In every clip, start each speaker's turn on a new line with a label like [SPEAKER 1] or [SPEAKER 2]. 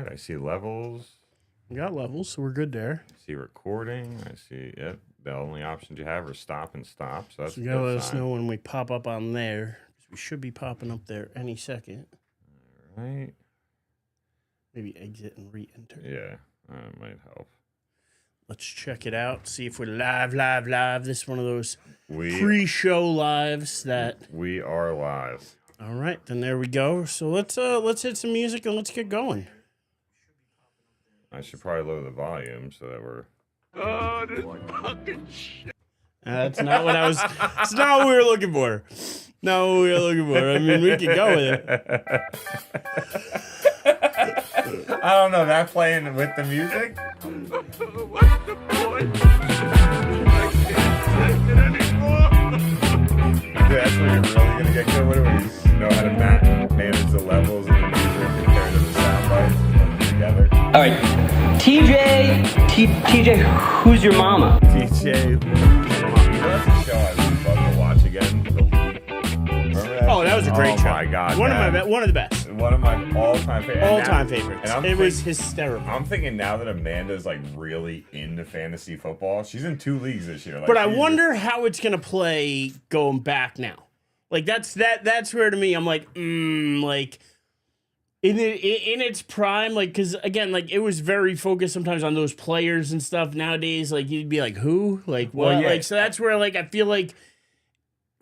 [SPEAKER 1] right, I see levels.
[SPEAKER 2] We got levels, so we're good there.
[SPEAKER 1] I see recording. I see, yep. The only options you have are stop and stop. So that's
[SPEAKER 2] you gotta let us know when we pop up on there. We should be popping up there any second.
[SPEAKER 1] All right.
[SPEAKER 2] Maybe exit and re-enter.
[SPEAKER 1] Yeah, that might help.
[SPEAKER 2] Let's check it out. See if we're live. This is one of those pre-show lives that
[SPEAKER 1] we are live.
[SPEAKER 2] All right, then there we go. So let's hit some music and let's get going.
[SPEAKER 1] I should probably lower the volume so that we're.
[SPEAKER 3] Oh, this fucking shit.
[SPEAKER 2] That's not what I was. It's not what we were looking for. Not what we were looking for. I mean, we could go with it.
[SPEAKER 1] I don't know. That playing with the music.
[SPEAKER 3] What's the point? I can't take it anymore.
[SPEAKER 1] Dude, that's where you're really gonna get good with it. When you know how to manage the levels and the music compared to the sound bites together.
[SPEAKER 4] All right, TJ, who's your mama?
[SPEAKER 1] TJ, that's a show I would love to watch again.
[SPEAKER 2] Oh, that was a great show.
[SPEAKER 1] Oh my god,
[SPEAKER 2] one of the best.
[SPEAKER 1] One of my all-time favorites.
[SPEAKER 2] And it was hysterical.
[SPEAKER 1] I'm thinking now that Amanda's like really into fantasy football, she's in 2 leagues this year. Like,
[SPEAKER 2] but I wonder how it's gonna play going back now. Like that's where to me I'm like, like in its prime, like because again, like it was very focused sometimes on those players and stuff. Nowadays, like you'd be like, who, like what,
[SPEAKER 1] well, yeah.
[SPEAKER 2] Like so that's where like I feel like.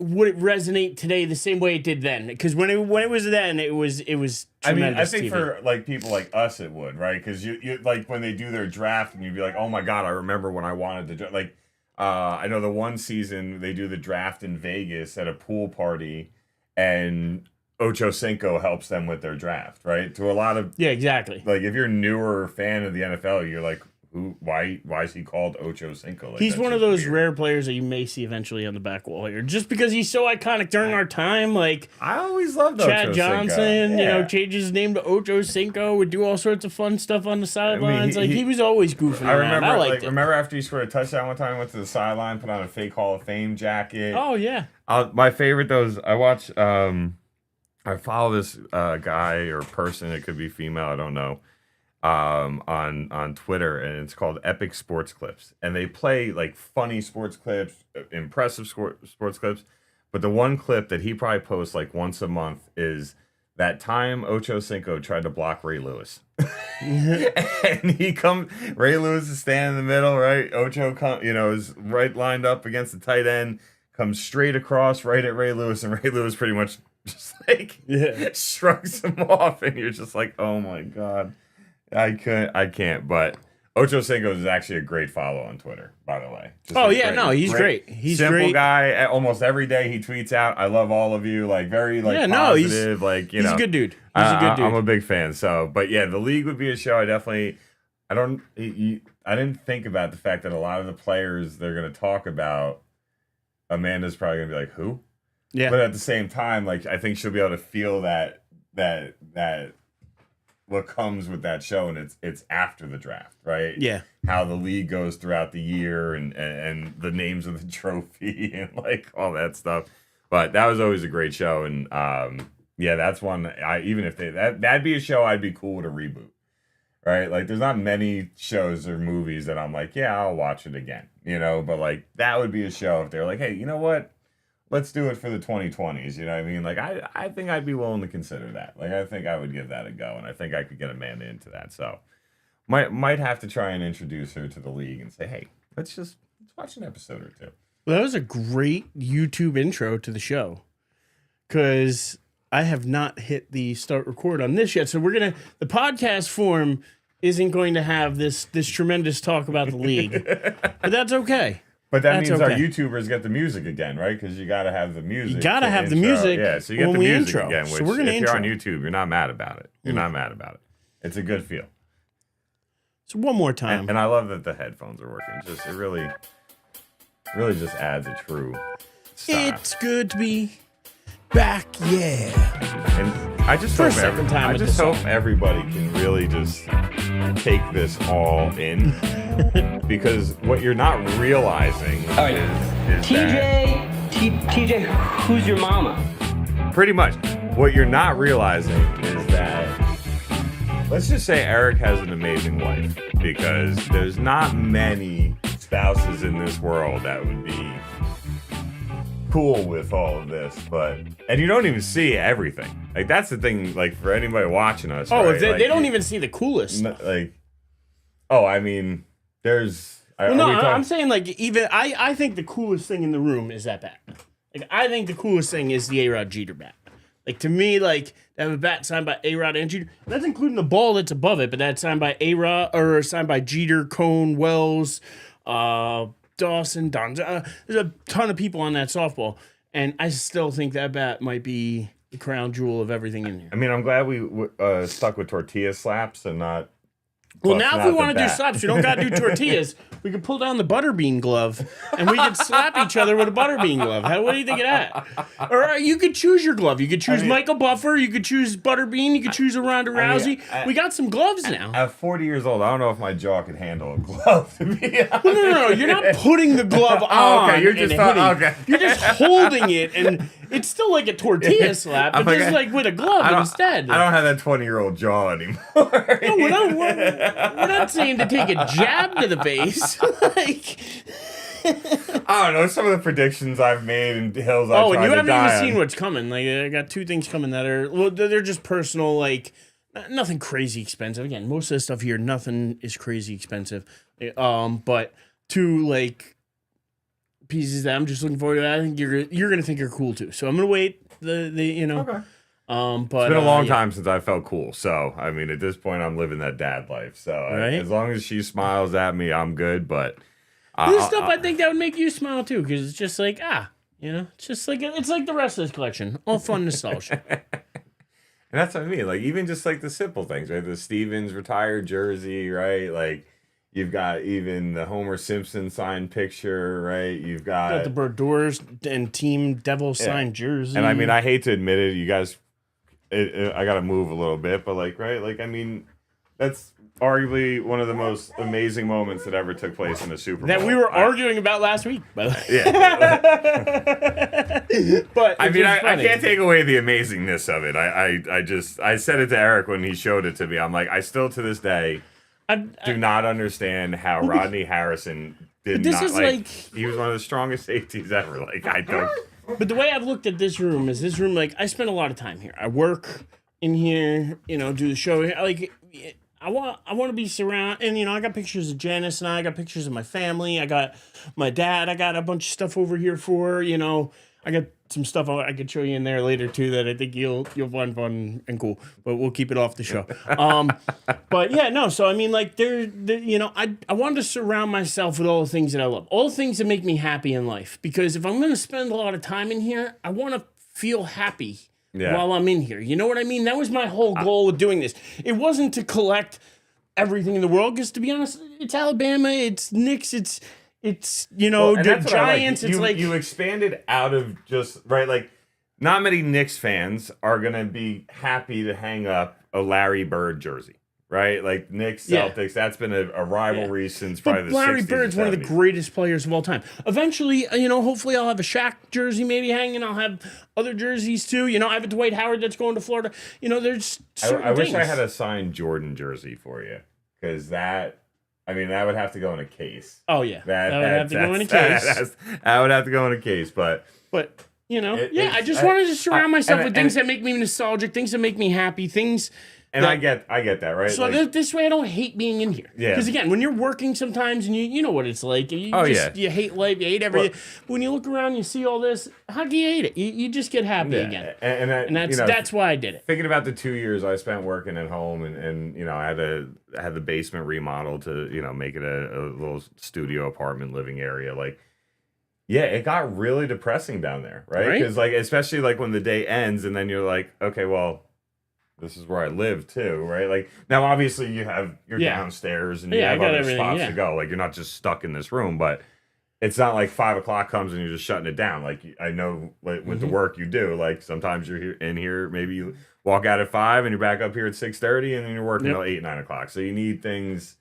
[SPEAKER 2] Would it resonate today the same way it did then? Because when it was then, it was tremendous.
[SPEAKER 1] I mean, I think
[SPEAKER 2] TV.
[SPEAKER 1] for like people like us, it would, right? Because you like when they do their draft, and you'd be like, oh my god, I remember when I wanted to draft. Like, I know the one season they do the draft in Vegas at a pool party, and Ocho Cinco helps them with their draft, right? To a lot of
[SPEAKER 2] exactly.
[SPEAKER 1] Like if you're a newer fan of the NFL, you're like. Why is he called Ocho Cinco? Like,
[SPEAKER 2] he's one of those rare players that you may see eventually on the back wall here, just because he's so iconic during our time. Like
[SPEAKER 1] I always loved
[SPEAKER 2] Chad
[SPEAKER 1] Ocho
[SPEAKER 2] Johnson,
[SPEAKER 1] Cinco.
[SPEAKER 2] Changes his name to Ocho Cinco, would do all sorts of fun stuff on the sidelines. He was always goofing around.
[SPEAKER 1] I
[SPEAKER 2] liked it.
[SPEAKER 1] Remember after he scored a touchdown one time, went to the sideline, put on a fake Hall of Fame jacket.
[SPEAKER 2] Oh yeah.
[SPEAKER 1] My favorite though is I watch. I follow this guy or person. It could be female. I don't know. On Twitter, and it's called Epic Sports Clips, and they play like funny sports clips, impressive sports clips, but the one clip that he probably posts like once a month is that time Ocho Cinco tried to block Ray Lewis. And Ray Lewis is standing in the middle, right? Ocho is right lined up against the tight end, comes straight across right at Ray Lewis, and Ray Lewis pretty much just like shrugs him off, and you're just like, oh my god. I can't, but Ocho Cinco is actually a great follow on Twitter, by the way.
[SPEAKER 2] He's great. He's
[SPEAKER 1] simple
[SPEAKER 2] great.
[SPEAKER 1] Guy. Almost every day he tweets out, "I love all of you." Like very positive.
[SPEAKER 2] He's a good dude. He's a good dude.
[SPEAKER 1] I'm a big fan. So, but yeah, the league would be a show. I didn't think about the fact that a lot of the players they're going to talk about, Amanda's probably going to be like, who?
[SPEAKER 2] Yeah.
[SPEAKER 1] But at the same time, like I think she'll be able to feel that. What comes with that show, and it's after the draft, right?
[SPEAKER 2] Yeah. How
[SPEAKER 1] the league goes throughout the year and the names of the trophy and like all that stuff. But that was always a great show, and that's one that'd be a show I'd be cool to reboot. Right? Like there's not many shows or movies that I'm like, yeah, I'll watch it again. But like that would be a show if they're like, hey, you know what? Let's do it for the 2020s. You know what I mean? Like, I think I'd be willing to consider that. Like, I think I would give that a go, and I think I could get Amanda into that. So, might have to try and introduce her to the league and say, hey, let's watch an episode or two.
[SPEAKER 2] Well, that was a great YouTube intro to the show, because I have not hit the start record on this yet. So the podcast form isn't going to have this tremendous talk about the league, but that's okay.
[SPEAKER 1] But that means our YouTubers get the music again, right? Because you got to have the music.
[SPEAKER 2] You got to have the music.
[SPEAKER 1] Yeah, so you get the music
[SPEAKER 2] intro.
[SPEAKER 1] again. Which,
[SPEAKER 2] so we're gonna
[SPEAKER 1] if you're on YouTube, you're not mad about it. You're not mad about it. It's a good feel.
[SPEAKER 2] So one more time.
[SPEAKER 1] And I love that the headphones are working. It really just adds a true style.
[SPEAKER 2] It's good to be back, yeah.
[SPEAKER 1] And I just hope everybody can really just take this all in. Because what you're not realizing is
[SPEAKER 4] TJ, who's your mama?
[SPEAKER 1] Pretty much. What you're not realizing is that Let's just say Eric has an amazing wife, because there's not many spouses in this world that would be cool with all of this, and you don't even see everything. Like, that's the thing, like, for anybody watching us.
[SPEAKER 2] Oh,
[SPEAKER 1] right?
[SPEAKER 2] they don't even see the coolest stuff.
[SPEAKER 1] I mean, there's...
[SPEAKER 2] Well, no, I'm saying, like, even... I think the coolest thing in the room is that bat. Like, I think the coolest thing is the A-Rod Jeter bat. Like, to me, like, to have a bat signed by A-Rod and Jeter, that's including the ball that's above it, but that's signed by A-Rod, or signed by Jeter, Cone, Wells, Dawson, Don. There's a ton of people on that softball, and I still think that bat might be the crown jewel of everything in here.
[SPEAKER 1] I mean, I'm glad we stuck with tortilla slaps and not...
[SPEAKER 2] Well, now if we want to do slaps, we don't got to do tortillas. We could pull down the butterbean glove, and we could slap each other with a butterbean glove. What do you think of that? Or you could choose your glove. You could choose Michael Buffer. You could choose Butterbean. You could choose a Ronda Rousey. We got some gloves now.
[SPEAKER 1] At 40 years old, I don't know if my jaw could handle a glove, to be honest.
[SPEAKER 2] No. You're not putting the glove on.
[SPEAKER 1] Okay, you're just
[SPEAKER 2] okay. You're just holding it, and it's still like a tortilla slap, but just like with a glove instead.
[SPEAKER 1] I don't have that 20-year-old jaw anymore.
[SPEAKER 2] No, we're not saying to take a jab to the face. Like,
[SPEAKER 1] I don't know, some of the predictions I've made and hills I've tried to die on.
[SPEAKER 2] Oh, and you haven't even seen what's coming. Like, I got two things coming that are, well, they're just personal, like, nothing crazy expensive. Again, most of the stuff here, nothing is crazy expensive. But two, like, pieces that I'm just looking forward to. I think you're gonna think are cool too. So I'm gonna wait. Okay. But
[SPEAKER 1] it's been a long time since I felt cool. So I mean, at this point, I'm living that dad life. So as long as she smiles at me, I'm good. But
[SPEAKER 2] this stuff, I think that would make you smile too, because it's just like it's just like it's like the rest of this collection, all fun nostalgia.
[SPEAKER 1] And that's what I mean. Like, even just like the simple things, right? The Stevens retired jersey, right? Like, you've got even the Homer Simpson signed picture, right? You've got
[SPEAKER 2] the Burdors and Team Devil signed jersey.
[SPEAKER 1] And I mean, I hate to admit it, you guys, I got to move a little bit, but like, right? Like, I mean, that's arguably one of the most amazing moments that ever took place in a Super Bowl.
[SPEAKER 2] That we were arguing about last week, by the way.
[SPEAKER 1] Yeah.
[SPEAKER 2] But
[SPEAKER 1] I mean, I can't take away the amazingness of it. I said it to Eric when he showed it to me. I'm like, I still to this day do not understand how Rodney Harrison did not, like, he was one of the strongest safeties ever. Like, I don't.
[SPEAKER 2] But the way I've looked at this room, like, I spend a lot of time here. I work in here, do the show here. Like, I want to be surrounded, and I got pictures of Janice and I got pictures of my family. I got my dad. I got a bunch of stuff over here for, I got some stuff I could show you in there later too that I think you'll find fun and cool. But we'll keep it off the show. But yeah, no. So I mean, like, I wanted to surround myself with all the things that I love, all the things that make me happy in life. Because if I'm going to spend a lot of time in here, I want to feel happy. Yeah. While I'm in here. You know what I mean? That was my whole goal with doing this. It wasn't to collect everything in the world, because to be honest, it's Alabama, it's Knicks, it's the Giants. It's like
[SPEAKER 1] you expanded out of just like, not many Knicks fans are gonna be happy to hang up a Larry Bird jersey. Right? Like, Knicks, Celtics, that's been a rivalry since probably the 60s.
[SPEAKER 2] Larry Bird's one of the greatest players of all time. Eventually, hopefully I'll have a Shaq jersey maybe hanging. I'll have other jerseys too. I have a Dwight Howard that's going to Florida. There's certain
[SPEAKER 1] I wish
[SPEAKER 2] things.
[SPEAKER 1] I had a signed Jordan jersey for you, because that would have to go in a case.
[SPEAKER 2] Oh, yeah. That would have to go in a case.
[SPEAKER 1] That would have to go in a case, but...
[SPEAKER 2] I just wanted to surround myself with things that make me nostalgic, things that make me happy, things...
[SPEAKER 1] And I get that, right?
[SPEAKER 2] So this way I don't hate being in here. Yeah. Because again, when you're working sometimes and you know what it's like. You hate life, you hate everything. But when you look around and you see all this, how can you hate it? You just get happy again. And that's why I did it.
[SPEAKER 1] Thinking about the 2 years I spent working at home, and I had the basement remodeled to make it a little studio apartment living area. Like, yeah, it got really depressing down there, right? Because especially when the day ends and then you're like, okay, well, this is where I live too, right? Like, now obviously you have your downstairs and you have other spots to go. Like, you're not just stuck in this room, but it's not like 5 o'clock comes and you're just shutting it down. Like, I know with the work you do, like, sometimes you're in here, maybe you walk out at 5 and you're back up here at 6:30 and then you're working till 8, 9 o'clock. So you need things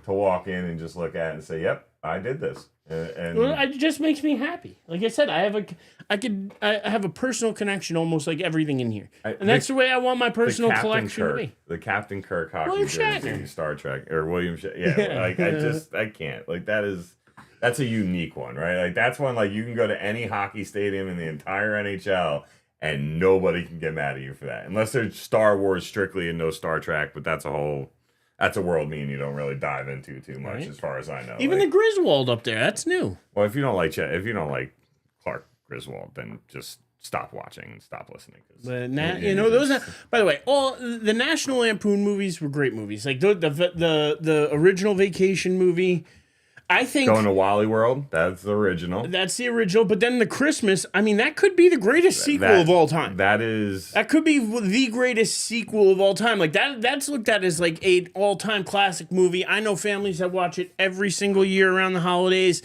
[SPEAKER 1] to walk in and just look at and say, yep, I did this. And
[SPEAKER 2] Well, it just makes me happy. Like I said, I have a personal connection, almost like everything in here, and that's the way I want my personal collection to be.
[SPEAKER 1] The Captain Kirk hockey
[SPEAKER 2] William
[SPEAKER 1] jersey,
[SPEAKER 2] Shatner.
[SPEAKER 1] Star Trek, or William Shatner. Yeah, like I can't. Like that's a unique one, right? Like that's one like you can go to any hockey stadium in the entire NHL and nobody can get mad at you for that, unless there's Star Wars strictly and no Star Trek. But that's a world me and you don't really dive into too much,
[SPEAKER 2] Right.
[SPEAKER 1] as far as I know.
[SPEAKER 2] Even the Griswold up there, that's new.
[SPEAKER 1] Well, if you don't like Clark Griswold, then just stop watching and stop listening.
[SPEAKER 2] But those. By the way, all the National Lampoon movies were great movies. Like the original Vacation movie. I think
[SPEAKER 1] Going to Wally World, that's the original.
[SPEAKER 2] that's the original. But then the Christmas, I mean, that could be the greatest sequel of all time.
[SPEAKER 1] That
[SPEAKER 2] That could be the greatest sequel of all time. Like that's looked at as like an all-time classic movie. I know families that watch it every single year around the holidays.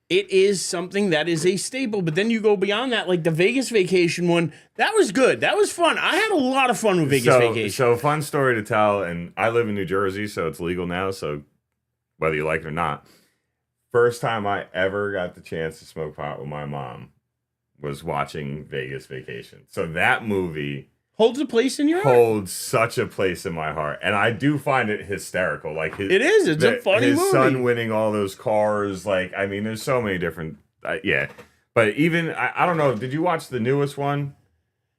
[SPEAKER 2] It is something that is a staple. But then you go beyond that, like the Vegas Vacation one. That was good. That was fun. I had a lot of fun with Vegas Vacation.
[SPEAKER 1] So fun story to tell, and I live in New Jersey, so it's legal now. So whether you like it or not. First time I ever got the chance to smoke pot with my mom was watching Vegas Vacation. So that movie
[SPEAKER 2] Holds a place in your heart.
[SPEAKER 1] holds such a place in my heart, and I do find it hysterical. Like
[SPEAKER 2] It is. It's a funny
[SPEAKER 1] his
[SPEAKER 2] movie.
[SPEAKER 1] son winning all those cars. Like I mean, there's so many different. Yeah, but even I don't know. Did you watch the newest one?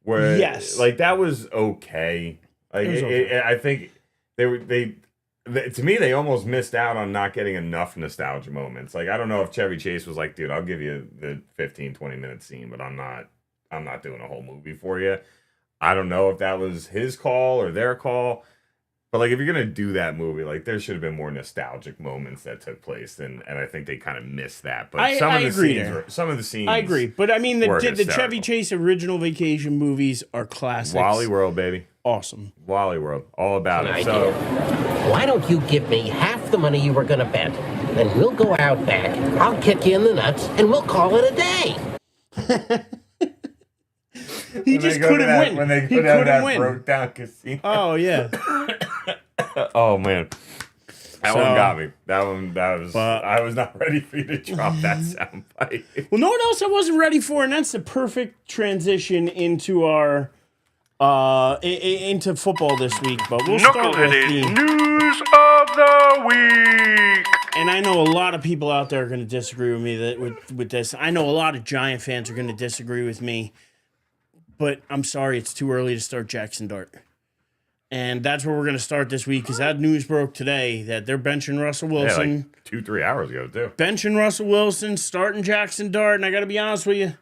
[SPEAKER 1] Where
[SPEAKER 2] Yes.
[SPEAKER 1] like that was okay. Like
[SPEAKER 2] It was okay.
[SPEAKER 1] I think they to me, they almost missed out on not getting enough nostalgia moments. Like, I don't know if Chevy Chase was like, dude, I'll give you the 15, 20-minute scene, but I'm not doing a whole movie for you. I don't know if that was his call or their call. But, like, if you're going to do that movie, like, there should have been more nostalgic moments that took place. And I think they kind of missed that. But
[SPEAKER 2] I agree
[SPEAKER 1] some of the scenes.
[SPEAKER 2] I agree. But, I mean, the Chevy
[SPEAKER 1] hysterical.
[SPEAKER 2] Chase original Vacation movies are classics.
[SPEAKER 1] Wally World, baby.
[SPEAKER 2] Awesome.
[SPEAKER 1] Wally World. All about it.
[SPEAKER 5] Idea.
[SPEAKER 1] So,
[SPEAKER 5] Why don't you give me half the money you were going to bet? Then we'll go out back, I'll kick you in the nuts, and we'll call it a day.
[SPEAKER 2] He just couldn't win.
[SPEAKER 1] When they
[SPEAKER 2] He
[SPEAKER 1] put out
[SPEAKER 2] couldn't
[SPEAKER 1] that
[SPEAKER 2] win.
[SPEAKER 1] broke down casino.
[SPEAKER 2] Oh, yeah.
[SPEAKER 1] Oh man, that
[SPEAKER 2] So-
[SPEAKER 1] one got me. That was. I was not ready for you to drop that soundbite.
[SPEAKER 2] Well, no one else I wasn't ready for, and that's the perfect transition into our into football this week. But we'll start with
[SPEAKER 3] Knuckleheaded
[SPEAKER 2] the.
[SPEAKER 3] news of the week.
[SPEAKER 2] And I know a lot of people out there are going to disagree with me with this. I know a lot of Giant fans are going to disagree with me, but I'm sorry, it's too early to start Jackson Dart. And that's where we're going to start this week because that news broke today that they're benching Russell
[SPEAKER 1] Yeah,
[SPEAKER 2] Wilson.
[SPEAKER 1] like 2-3 hours ago too.
[SPEAKER 2] Benching Russell Wilson, starting Jackson Dart. And I got to be honest with you,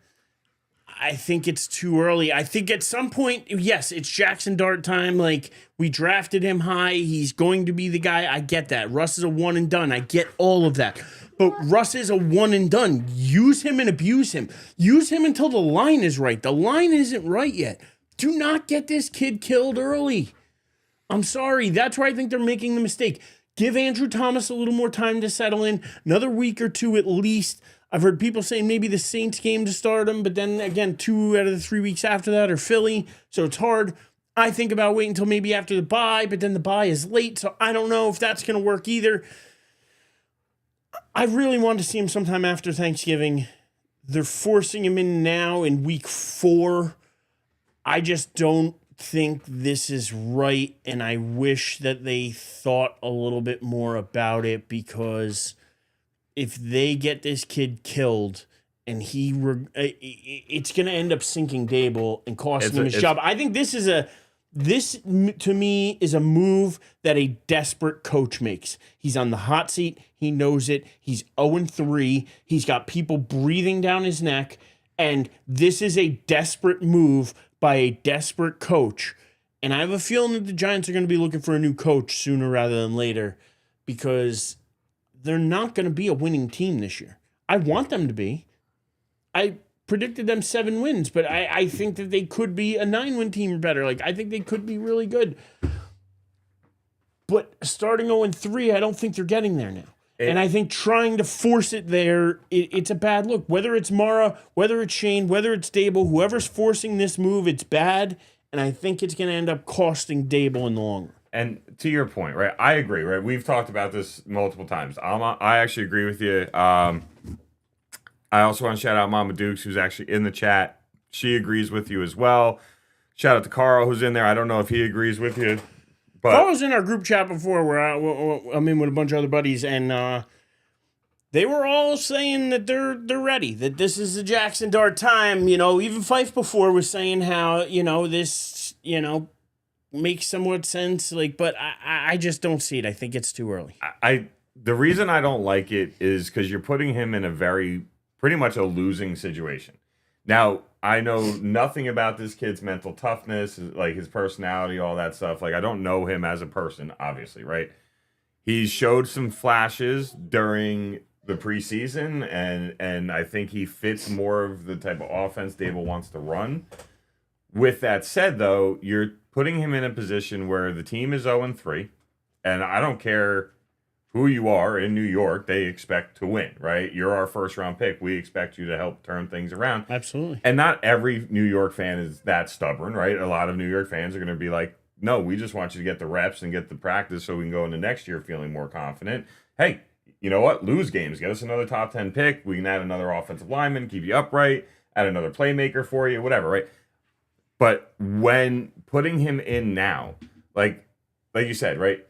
[SPEAKER 2] I think it's too early. I think at some point, yes, it's Jackson Dart time. Like, we drafted him high. He's going to be the guy. I get that. Russ is a one and done. I get all of that. But Russ is a one and done. Use him and abuse him. Use him until the line is right. The line isn't right yet. Do not get this kid killed early. I'm sorry. That's where I think they're making the mistake. Give Andrew Thomas a little more time to settle in. Another week or two at least. I've heard people saying maybe the Saints game to start him, but then again, 2 out of the 3 weeks after that are Philly, so it's hard. I think about waiting until maybe after the bye, but then the bye is late, so I don't know if that's going to work either. I really want to see him sometime after Thanksgiving. They're forcing him in now in week 4. I just don't think this is right, and I wish that they thought a little bit more about it because if they get this kid killed and it's going to end up sinking Dable and costing him his job. I think this to me is a move that a desperate coach makes. He's on the hot seat. He knows it. He's 0-3. He's got people breathing down his neck. And this is a desperate move by a desperate coach. And I have a feeling that the Giants are going to be looking for a new coach sooner rather than later because they're not going to be a winning team this year. I want them to be. I predicted them 7 wins, but I think that they could be a 9-win team or better. Like, I think they could be really good. But starting 0-3, I don't think they're getting there now. And I think trying to force it there, it's a bad look. Whether it's Mara, whether it's Shane, whether it's Dable, whoever's forcing this move, it's bad. And I think it's going to end up costing Dable in the long run.
[SPEAKER 1] And to your point, right? I agree, right? We've talked about this multiple times. I actually agree with you. I also want to shout out Mama Dukes, who's actually in the chat. She agrees with you as well. Shout out to Carl, who's in there. I don't know if he agrees with you, but
[SPEAKER 2] Carl was in our group chat before where I'm in with a bunch of other buddies, and they were all saying that they're ready, that this is the Jackson Dart time. You know, even Fife before was saying how, this, makes somewhat sense. Like, but I just don't see it. I think it's too early.
[SPEAKER 1] The reason I don't like it is because you're putting him in a pretty much a losing situation. Now, I know nothing about this kid's mental toughness, like his personality, all that stuff. Like, I don't know him as a person, obviously, right? He showed some flashes during the preseason, and I think he fits more of the type of offense Dable wants to run. With that said, though, you're putting him in a position where the team is 0-3, and I don't care who you are in New York, they expect to win, right? You're our first round pick. We expect you to help turn things around.
[SPEAKER 2] Absolutely.
[SPEAKER 1] And not every New York fan is that stubborn, right? A lot of New York fans are going to be like, no, we just want you to get the reps and get the practice so we can go into next year feeling more confident. Hey, you know what? Lose games. Get us another top 10 pick. We can add another offensive lineman, keep you upright, add another playmaker for you, whatever, right? But when putting him in now, like you said, right?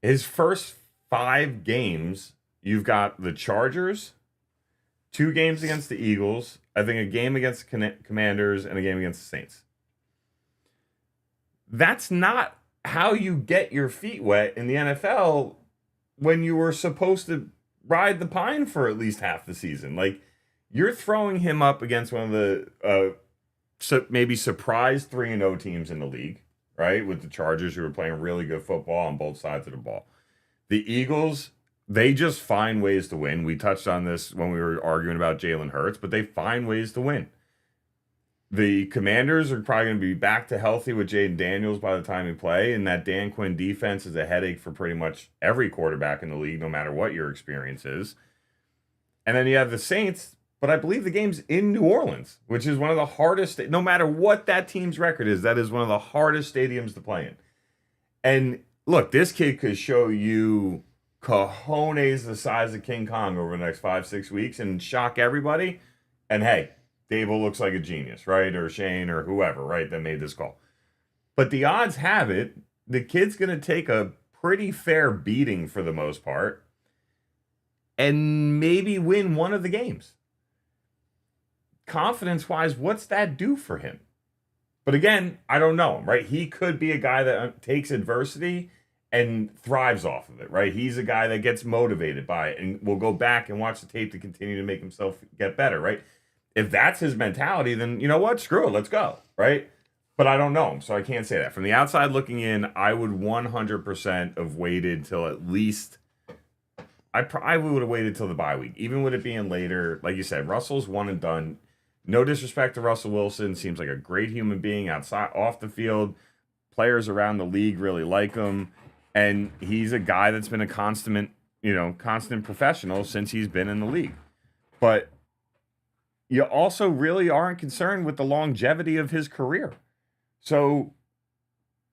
[SPEAKER 1] His first 5 games, you've got the Chargers, 2 games against the Eagles, I think a game against the Commanders, and a game against the Saints. That's not how you get your feet wet in the NFL when you were supposed to ride the pine for at least half the season. Like, you're throwing him up against one of the maybe surprise 3-0 teams in the league, right? With the Chargers, who are playing really good football on both sides of the ball. The Eagles, they just find ways to win. We touched on this when we were arguing about Jalen Hurts, but they find ways to win. The Commanders are probably going to be back to healthy with Jaden Daniels by the time we play, and that Dan Quinn defense is a headache for pretty much every quarterback in the league, no matter what your experience is. And then you have the Saints, but I believe the game's in New Orleans, which is one of the hardest, no matter what that team's record is, that is one of the hardest stadiums to play in. And look, this kid could show you cojones the size of King Kong over the next 5-6 weeks and shock everybody. And hey, Dable looks like a genius, right? Or Shane or whoever, right, that made this call. But the odds have it, the kid's going to take a pretty fair beating for the most part and maybe win one of the games. Confidence-wise, what's that do for him? But again, I don't know him, right? He could be a guy that takes adversity and thrives off of it, right? He's a guy that gets motivated by it and will go back and watch the tape to continue to make himself get better, right? If that's his mentality, then you know what? Screw it. Let's go, right? But I don't know him, so I can't say that. From the outside looking in, I would 100% have waited till at least I probably would have waited till the bye week, even with it being later. Like you said, Russell's one and done. No disrespect to Russell Wilson. Seems like a great human being outside, off the field. Players around the league really like him. And he's a guy that's been a constant professional since he's been in the league. But you also really aren't concerned with the longevity of his career. So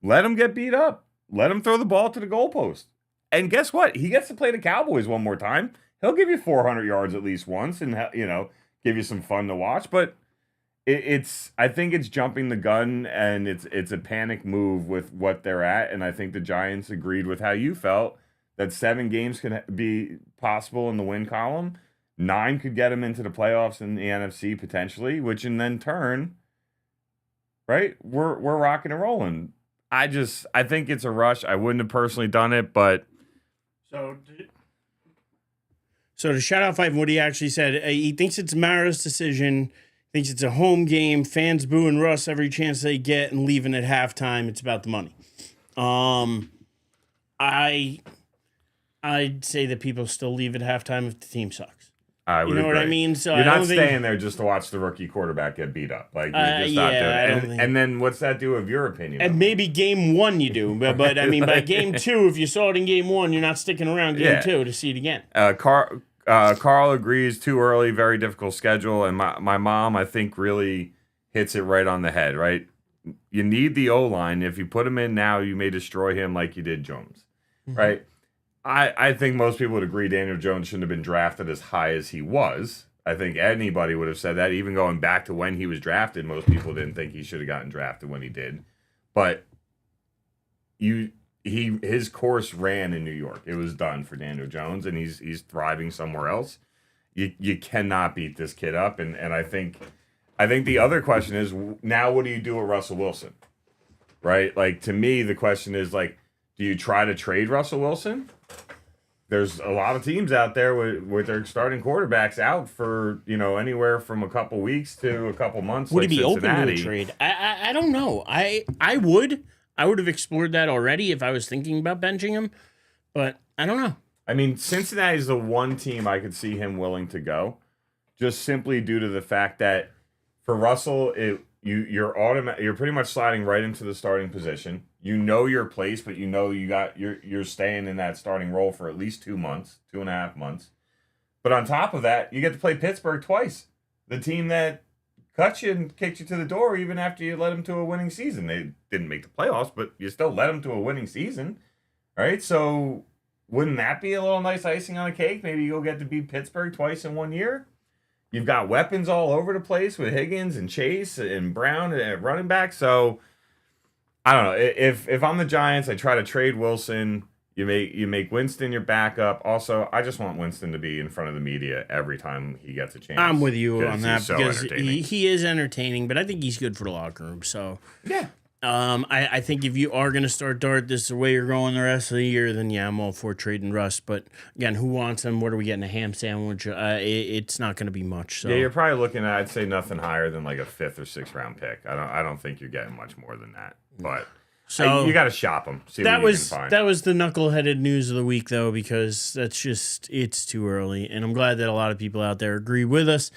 [SPEAKER 1] let him get beat up. Let him throw the ball to the goalpost. And guess what? He gets to play the Cowboys one more time. He'll give you 400 yards at least once and, give you some fun to watch. But I think it's jumping the gun, and it's a panic move with what they're at. And I think the Giants agreed with how you felt, that 7 games could be possible in the win column. 9 could get them into the playoffs in the NFC potentially, which in then turn, right, we're rocking and rolling. I think it's a rush. I wouldn't have personally done it, but
[SPEAKER 2] So to shout out Fife, what he actually said, he thinks it's Mara's decision, thinks it's a home game, fans booing Russ every chance they get and leaving at halftime. It's about the money. I'd say that people still leave at halftime if the team sucks.
[SPEAKER 1] I would
[SPEAKER 2] You know what I
[SPEAKER 1] agree.
[SPEAKER 2] mean? So
[SPEAKER 1] You're
[SPEAKER 2] I
[SPEAKER 1] not
[SPEAKER 2] don't think-
[SPEAKER 1] staying there just to watch the rookie quarterback get beat up. Like, you're just not
[SPEAKER 2] yeah, I
[SPEAKER 1] doing
[SPEAKER 2] don't
[SPEAKER 1] it.
[SPEAKER 2] think-
[SPEAKER 1] And then what's that do of your opinion?
[SPEAKER 2] And maybe game 1 you do, but I mean, by game 2, if you saw it in game 1, you're not sticking around game 2 to see it again.
[SPEAKER 1] Carl agrees, too early, very difficult schedule. And my mom, I think, really hits it right on the head, right? you need the O-line. If you put him in now, you may destroy him like you did Jones, right? I think most people would agree Daniel Jones shouldn't have been drafted as high as he was. I think anybody would have said that. Even going back to when he was drafted, most people didn't think he should have gotten drafted when he did. But his course ran in New York. It was done for Daniel Jones, and he's thriving somewhere else. You cannot beat this kid up, and I think the other question is now what do you do with Russell Wilson, right? Like to me, the question is like, do you try to trade Russell Wilson? There's a lot of teams out there with their starting quarterbacks out for anywhere from a couple weeks to a couple months.
[SPEAKER 2] Would
[SPEAKER 1] like
[SPEAKER 2] he be
[SPEAKER 1] Cincinnati.
[SPEAKER 2] open to a trade? I don't know. I would have explored that already if I was thinking about benching him, but I don't know.
[SPEAKER 1] I mean, Cincinnati is the one team I could see him willing to go, just simply due to the fact that for Russell, you're pretty much sliding right into the starting position. You know your place, but you're staying in that starting role for at least 2 months, 2.5 months. But on top of that, you get to play Pittsburgh twice. The team that cut you and kicked you to the door even after you led them to a winning season. They didn't make the playoffs, but you still led them to a winning season, right? So wouldn't that be a little nice icing on a cake? Maybe you'll get to beat Pittsburgh twice in 1 year. You've got weapons all over the place with Higgins and Chase and Brown and running back. So I don't know. If I'm the Giants, I try to trade Wilson. You make Winston your backup. Also, I just want Winston to be in front of the media every time he gets a chance.
[SPEAKER 2] I'm with you on that
[SPEAKER 1] so
[SPEAKER 2] because he is entertaining, but I think he's good for the locker room. So
[SPEAKER 1] yeah.
[SPEAKER 2] I think if you are going to start Dart, this is the way you're going the rest of the year, then yeah, I'm all for trading Russ. But again, who wants him? What are we getting? A ham sandwich? It's not going to be much. So.
[SPEAKER 1] Yeah, you're probably looking at, I'd say nothing higher than like a 5th or 6th round pick. I don't think you're getting much more than that. But
[SPEAKER 2] so
[SPEAKER 1] you got to shop them. See
[SPEAKER 2] that
[SPEAKER 1] what you can find.
[SPEAKER 2] That was the knuckleheaded news of the week, though, because it's too early, and I'm glad that a lot of people out there agree with us.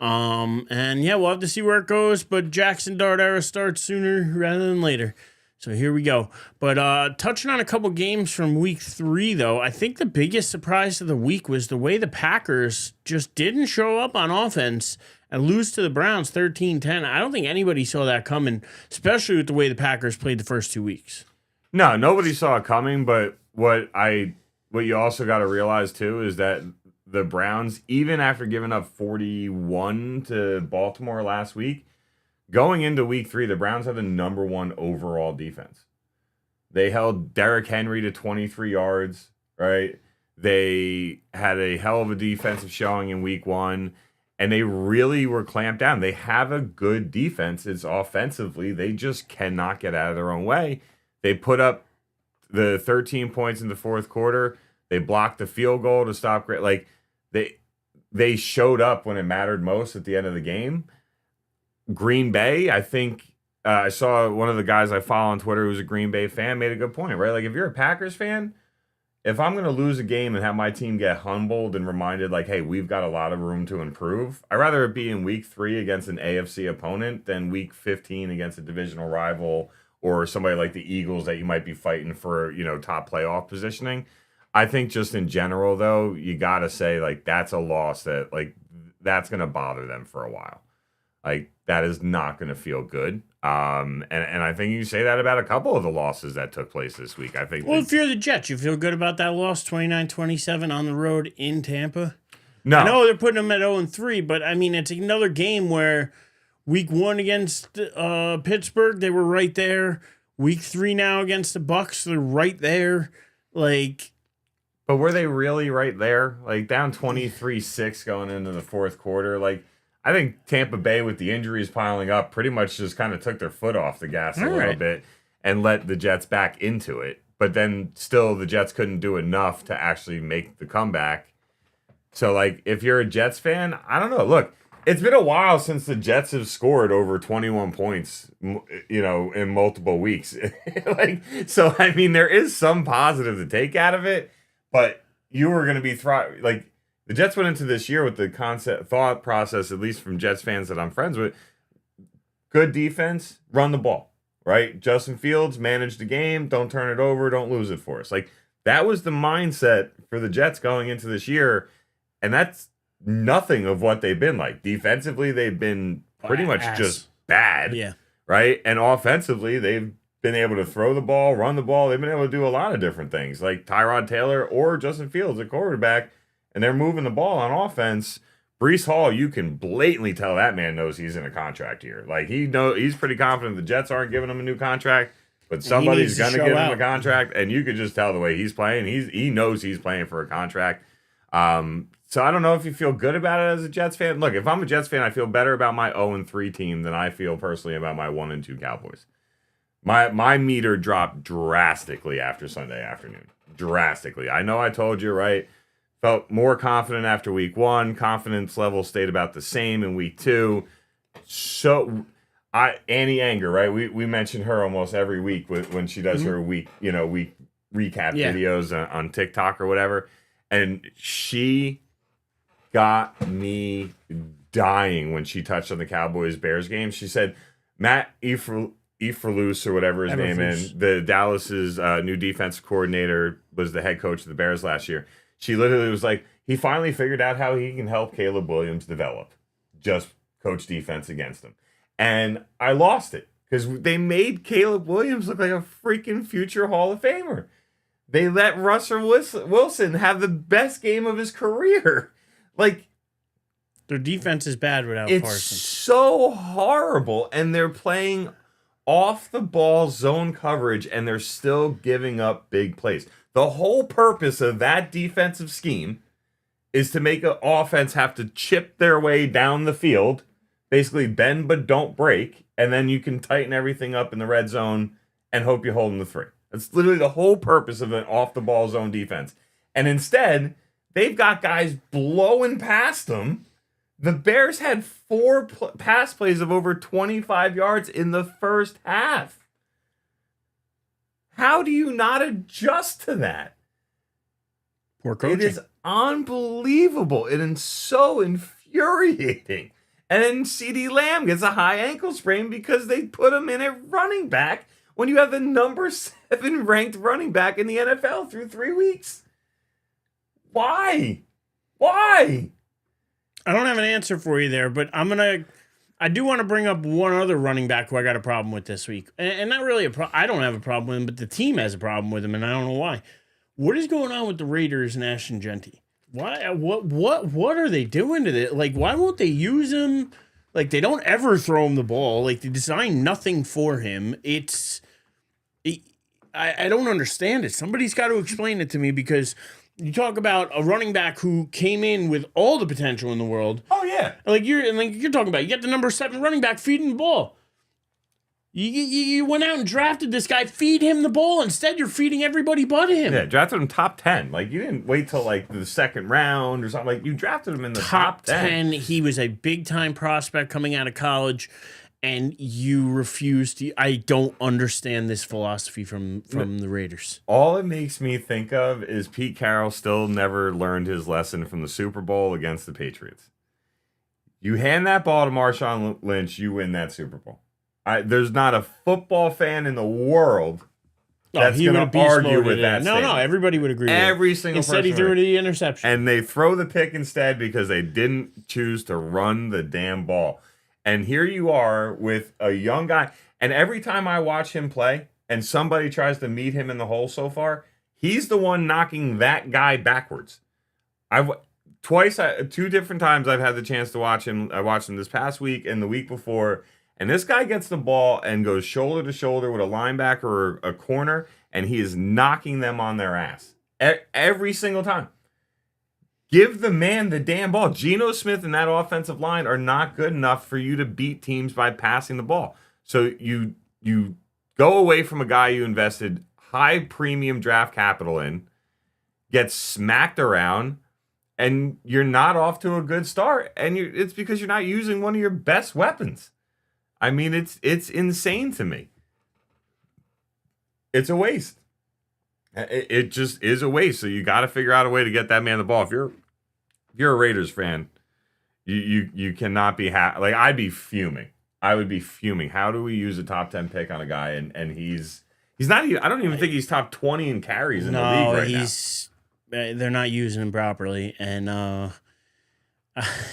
[SPEAKER 2] And yeah, we'll have to see where it goes, but Jackson Dart era starts sooner rather than later. So here we go. But touching on a couple games from week 3, though, I think the biggest surprise of the week was the way the Packers just didn't show up on offense and lose to the Browns 13-10. I don't think anybody saw that coming, especially with the way the Packers played the first 2 weeks.
[SPEAKER 1] No, nobody saw it coming, but what you also got to realize too is that the Browns, even after giving up 41 to Baltimore last week, going into week 3, the Browns had the number 1 overall defense. They held Derrick Henry to 23 yards, right? They had a hell of a defensive showing in week 1, and they really were clamped down. They have a good defense. It's offensively. They just cannot get out of their own way. They put up the 13 points in the fourth quarter. They blocked the field goal to stop. Like they showed up when it mattered most at the end of the game. Green Bay, I think I saw one of the guys I follow on Twitter who's a Green Bay fan made a good point, right? Like if you're a Packers fan, if I'm going to lose a game and have my team get humbled and reminded like, hey, we've got a lot of room to improve, I'd rather it be in week 3 against an AFC opponent than week 15 against a divisional rival or somebody like the Eagles that you might be fighting for, top playoff positioning. I think just in general, though, you got to say, like, that's a loss that, like, that's going to bother them for a while. Like, that is not going to feel good. And I think you say that about a couple of the losses that took place this week. I think.
[SPEAKER 2] Well, if you're the Jets, you feel good about that loss, 29-27 on the road in Tampa?
[SPEAKER 1] No.
[SPEAKER 2] I know they're putting them at 0-3, but, I mean, it's another game where week 1 against Pittsburgh, they were right there. Week 3 now against the Bucs, they're right there. Like...
[SPEAKER 1] But were they really right there? Like, down 23-6 going into the fourth quarter? Like, I think Tampa Bay, with the injuries piling up, pretty much just kind of took their foot off the gas a little bit and let the Jets back into it. But then still, the Jets couldn't do enough to actually make the comeback. So, like, if you're a Jets fan, I don't know. Look, it's been a while since the Jets have scored over 21 points, in multiple weeks. So, I mean, there is some positive to take out of it. But you were going to be like the Jets went into this year with the thought process, at least from Jets fans that I'm friends with, good defense, run the ball, right? Justin Fields managed the game, don't turn it over, don't lose it for us. Like that was the mindset for the Jets going into this year, and that's nothing of what they've been like. Defensively, they've been pretty much just bad.
[SPEAKER 2] Yeah.
[SPEAKER 1] right? And offensively, they've been able to throw the ball, run the ball. They've been able to do a lot of different things, like Tyrod Taylor or Justin Fields at quarterback, and they're moving the ball on offense. Brees Hall, you can blatantly tell that man knows he's in a contract year. Like he's pretty confident the Jets aren't giving him a new contract, but somebody's going to give him a contract, and you could just tell the way he's playing. He knows he's playing for a contract. So I don't know if you feel good about it as a Jets fan. Look, if I'm a Jets fan, I feel better about my 0-3 team than I feel personally about my 1-2 Cowboys. My meter dropped drastically after Sunday afternoon. Drastically. I know I told you, right? Felt more confident after week 1. Confidence level stayed about the same in week 2. So Annie Anger, right? We mention her almost every week when she does her week recap videos on TikTok or whatever. And she got me dying when she touched on the Cowboys-Bears game. She said, Matt Eberflus or whatever his name is, the Dallas's new defensive coordinator, was the head coach of the Bears last year. She literally was like, he finally figured out how he can help Caleb Williams develop. Just coach defense against him. And I lost it because they made Caleb Williams look like a freaking future Hall of Famer. They let Russell Wilson have the best game of his career. Like,
[SPEAKER 2] their defense is bad without
[SPEAKER 1] it's
[SPEAKER 2] Parsons.
[SPEAKER 1] So horrible, and they're playing off the ball zone coverage, and they're still giving up big plays. The whole purpose of that defensive scheme is to make an offense have to chip their way down the field, basically bend but don't break, and then you can tighten everything up in the red zone and hope you hold them to 3. That's literally the whole purpose of an off-the-ball zone defense. And instead, they've got guys blowing past them. The Bears had 4 pass plays of over 25 yards in the first half. How do you not adjust to that?
[SPEAKER 2] Poor coaching.
[SPEAKER 1] It is unbelievable. It is so infuriating. And then CeeDee Lamb gets a high ankle sprain because they put him in at running back when you have the number 7 ranked running back in the NFL through 3 weeks. Why? Why?
[SPEAKER 2] I don't have an answer for you there, but I do want to bring up one other running back who I got a problem with this week. And not really I don't have a problem with him, but the team has a problem with him, and I don't know why. What is going on with the Raiders and Ashton Genty? Why? What are they doing to it? Like, why won't they use him? Like, they don't ever throw him the ball. Like, they design nothing for him. I don't understand it. Somebody's got to explain it to me, because you talk about a running back who came in with all the potential in the world.
[SPEAKER 1] Oh yeah,
[SPEAKER 2] like you're talking about. You get the number 7 running back feeding the ball. You went out and drafted this guy. Feed him the ball. Instead, you're feeding everybody but him.
[SPEAKER 1] Yeah, drafted him top 10. Like, you didn't wait till like the second round or something. Like, you drafted him in the top 10.
[SPEAKER 2] He was a big time prospect coming out of college, and you refused to. I don't understand this philosophy from the Raiders.
[SPEAKER 1] All it makes me think of is Pete Carroll still never learned his lesson from the Super Bowl against the Patriots. You hand that ball to Marshawn Lynch, you win that Super Bowl. There's not a football fan in the world that's going to argue with that statement.
[SPEAKER 2] No, everybody would agree.
[SPEAKER 1] Every single person.
[SPEAKER 2] Instead, he threw the interception.
[SPEAKER 1] And they throw the pick instead because they didn't choose to run the damn ball. And here you are with a young guy. And every time I watch him play and somebody tries to meet him in the hole so far, he's the one knocking that guy backwards. 2 different times I've had the chance to watch him. I watched him this past week and the week before. And this guy gets the ball and goes shoulder to shoulder with a linebacker or a corner, and he is knocking them on their ass every single time. Give the man the damn ball. Geno Smith and that offensive line are not good enough for you to beat teams by passing the ball. So you go away from a guy you invested high premium draft capital in, get smacked around, and you're not off to a good start. And it's because you're not using one of your best weapons. I mean, it's insane to me. It's a waste. It just is a waste. So you got to figure out a way to get that man the ball. If you're a Raiders fan, you cannot be like, I'd be fuming. I would be fuming. How do we use a top 10 pick on a guy and he's not even, I don't even think he's top 20 in carries in the league right now.
[SPEAKER 2] They're not using him properly, and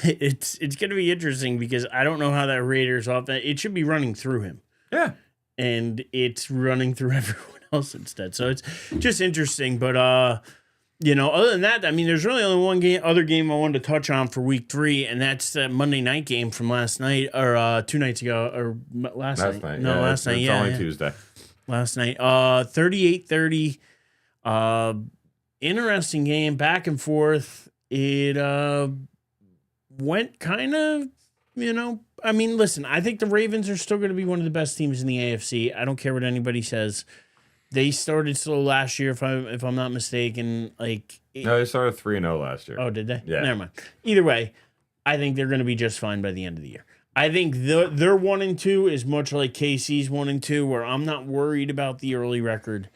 [SPEAKER 2] it's going to be interesting because I don't know how that Raiders offense. It should be running through him.
[SPEAKER 1] Yeah.
[SPEAKER 2] And it's running through everyone else instead. So it's just interesting. But other than that, I mean, there's really only one other game I wanted to touch on for week 3, and that's that Monday night game from last night, or 2 nights ago, or last night. No, last night.
[SPEAKER 1] It's only Tuesday.
[SPEAKER 2] Last night. 38-30. Interesting game, back and forth. It went kind of, I mean, listen, I think the Ravens are still going to be one of the best teams in the AFC. I don't care what anybody says. They started slow last year, if I'm not mistaken.
[SPEAKER 1] No, they started 3-0 last year.
[SPEAKER 2] Oh, did they?
[SPEAKER 1] Yeah.
[SPEAKER 2] Never mind. Either way, I think they're going to be just fine by the end of the year. I think their 1-2 is much like KC's 1-2, where I'm not worried about the early record.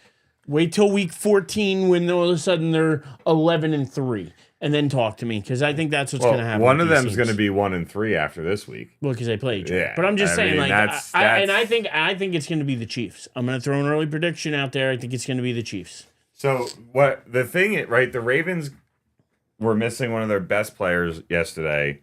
[SPEAKER 2] Wait till week 14 when all of a sudden they're 11-3, and then talk to me, because I think that's what's going to happen.
[SPEAKER 1] One of them is going to be 1-3 after this week.
[SPEAKER 2] Well, because they play each other.
[SPEAKER 1] Yeah,
[SPEAKER 2] But I'm just saying,
[SPEAKER 1] mean,
[SPEAKER 2] I think it's going to be the Chiefs. I'm going to throw an early prediction out there. I think it's going to be the Chiefs.
[SPEAKER 1] So the Ravens were missing one of their best players yesterday.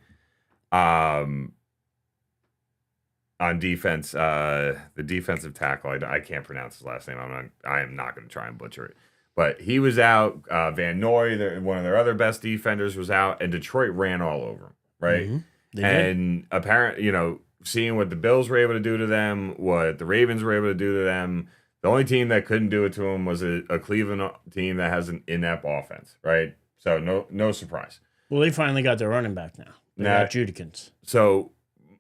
[SPEAKER 1] On defense, the defensive tackle, I can't pronounce his last name. I am not going to try and butcher it. But he was out. Van Noy, one of their other best defenders, was out, and Detroit ran all over him, right?
[SPEAKER 2] Mm-hmm.
[SPEAKER 1] And apparently, seeing what the Bills were able to do to them, what the Ravens were able to do to them, the only team that couldn't do it to them was a Cleveland team that has an inept offense, right? So no surprise.
[SPEAKER 2] Well, they finally got their running back now. They got Judikins.
[SPEAKER 1] So,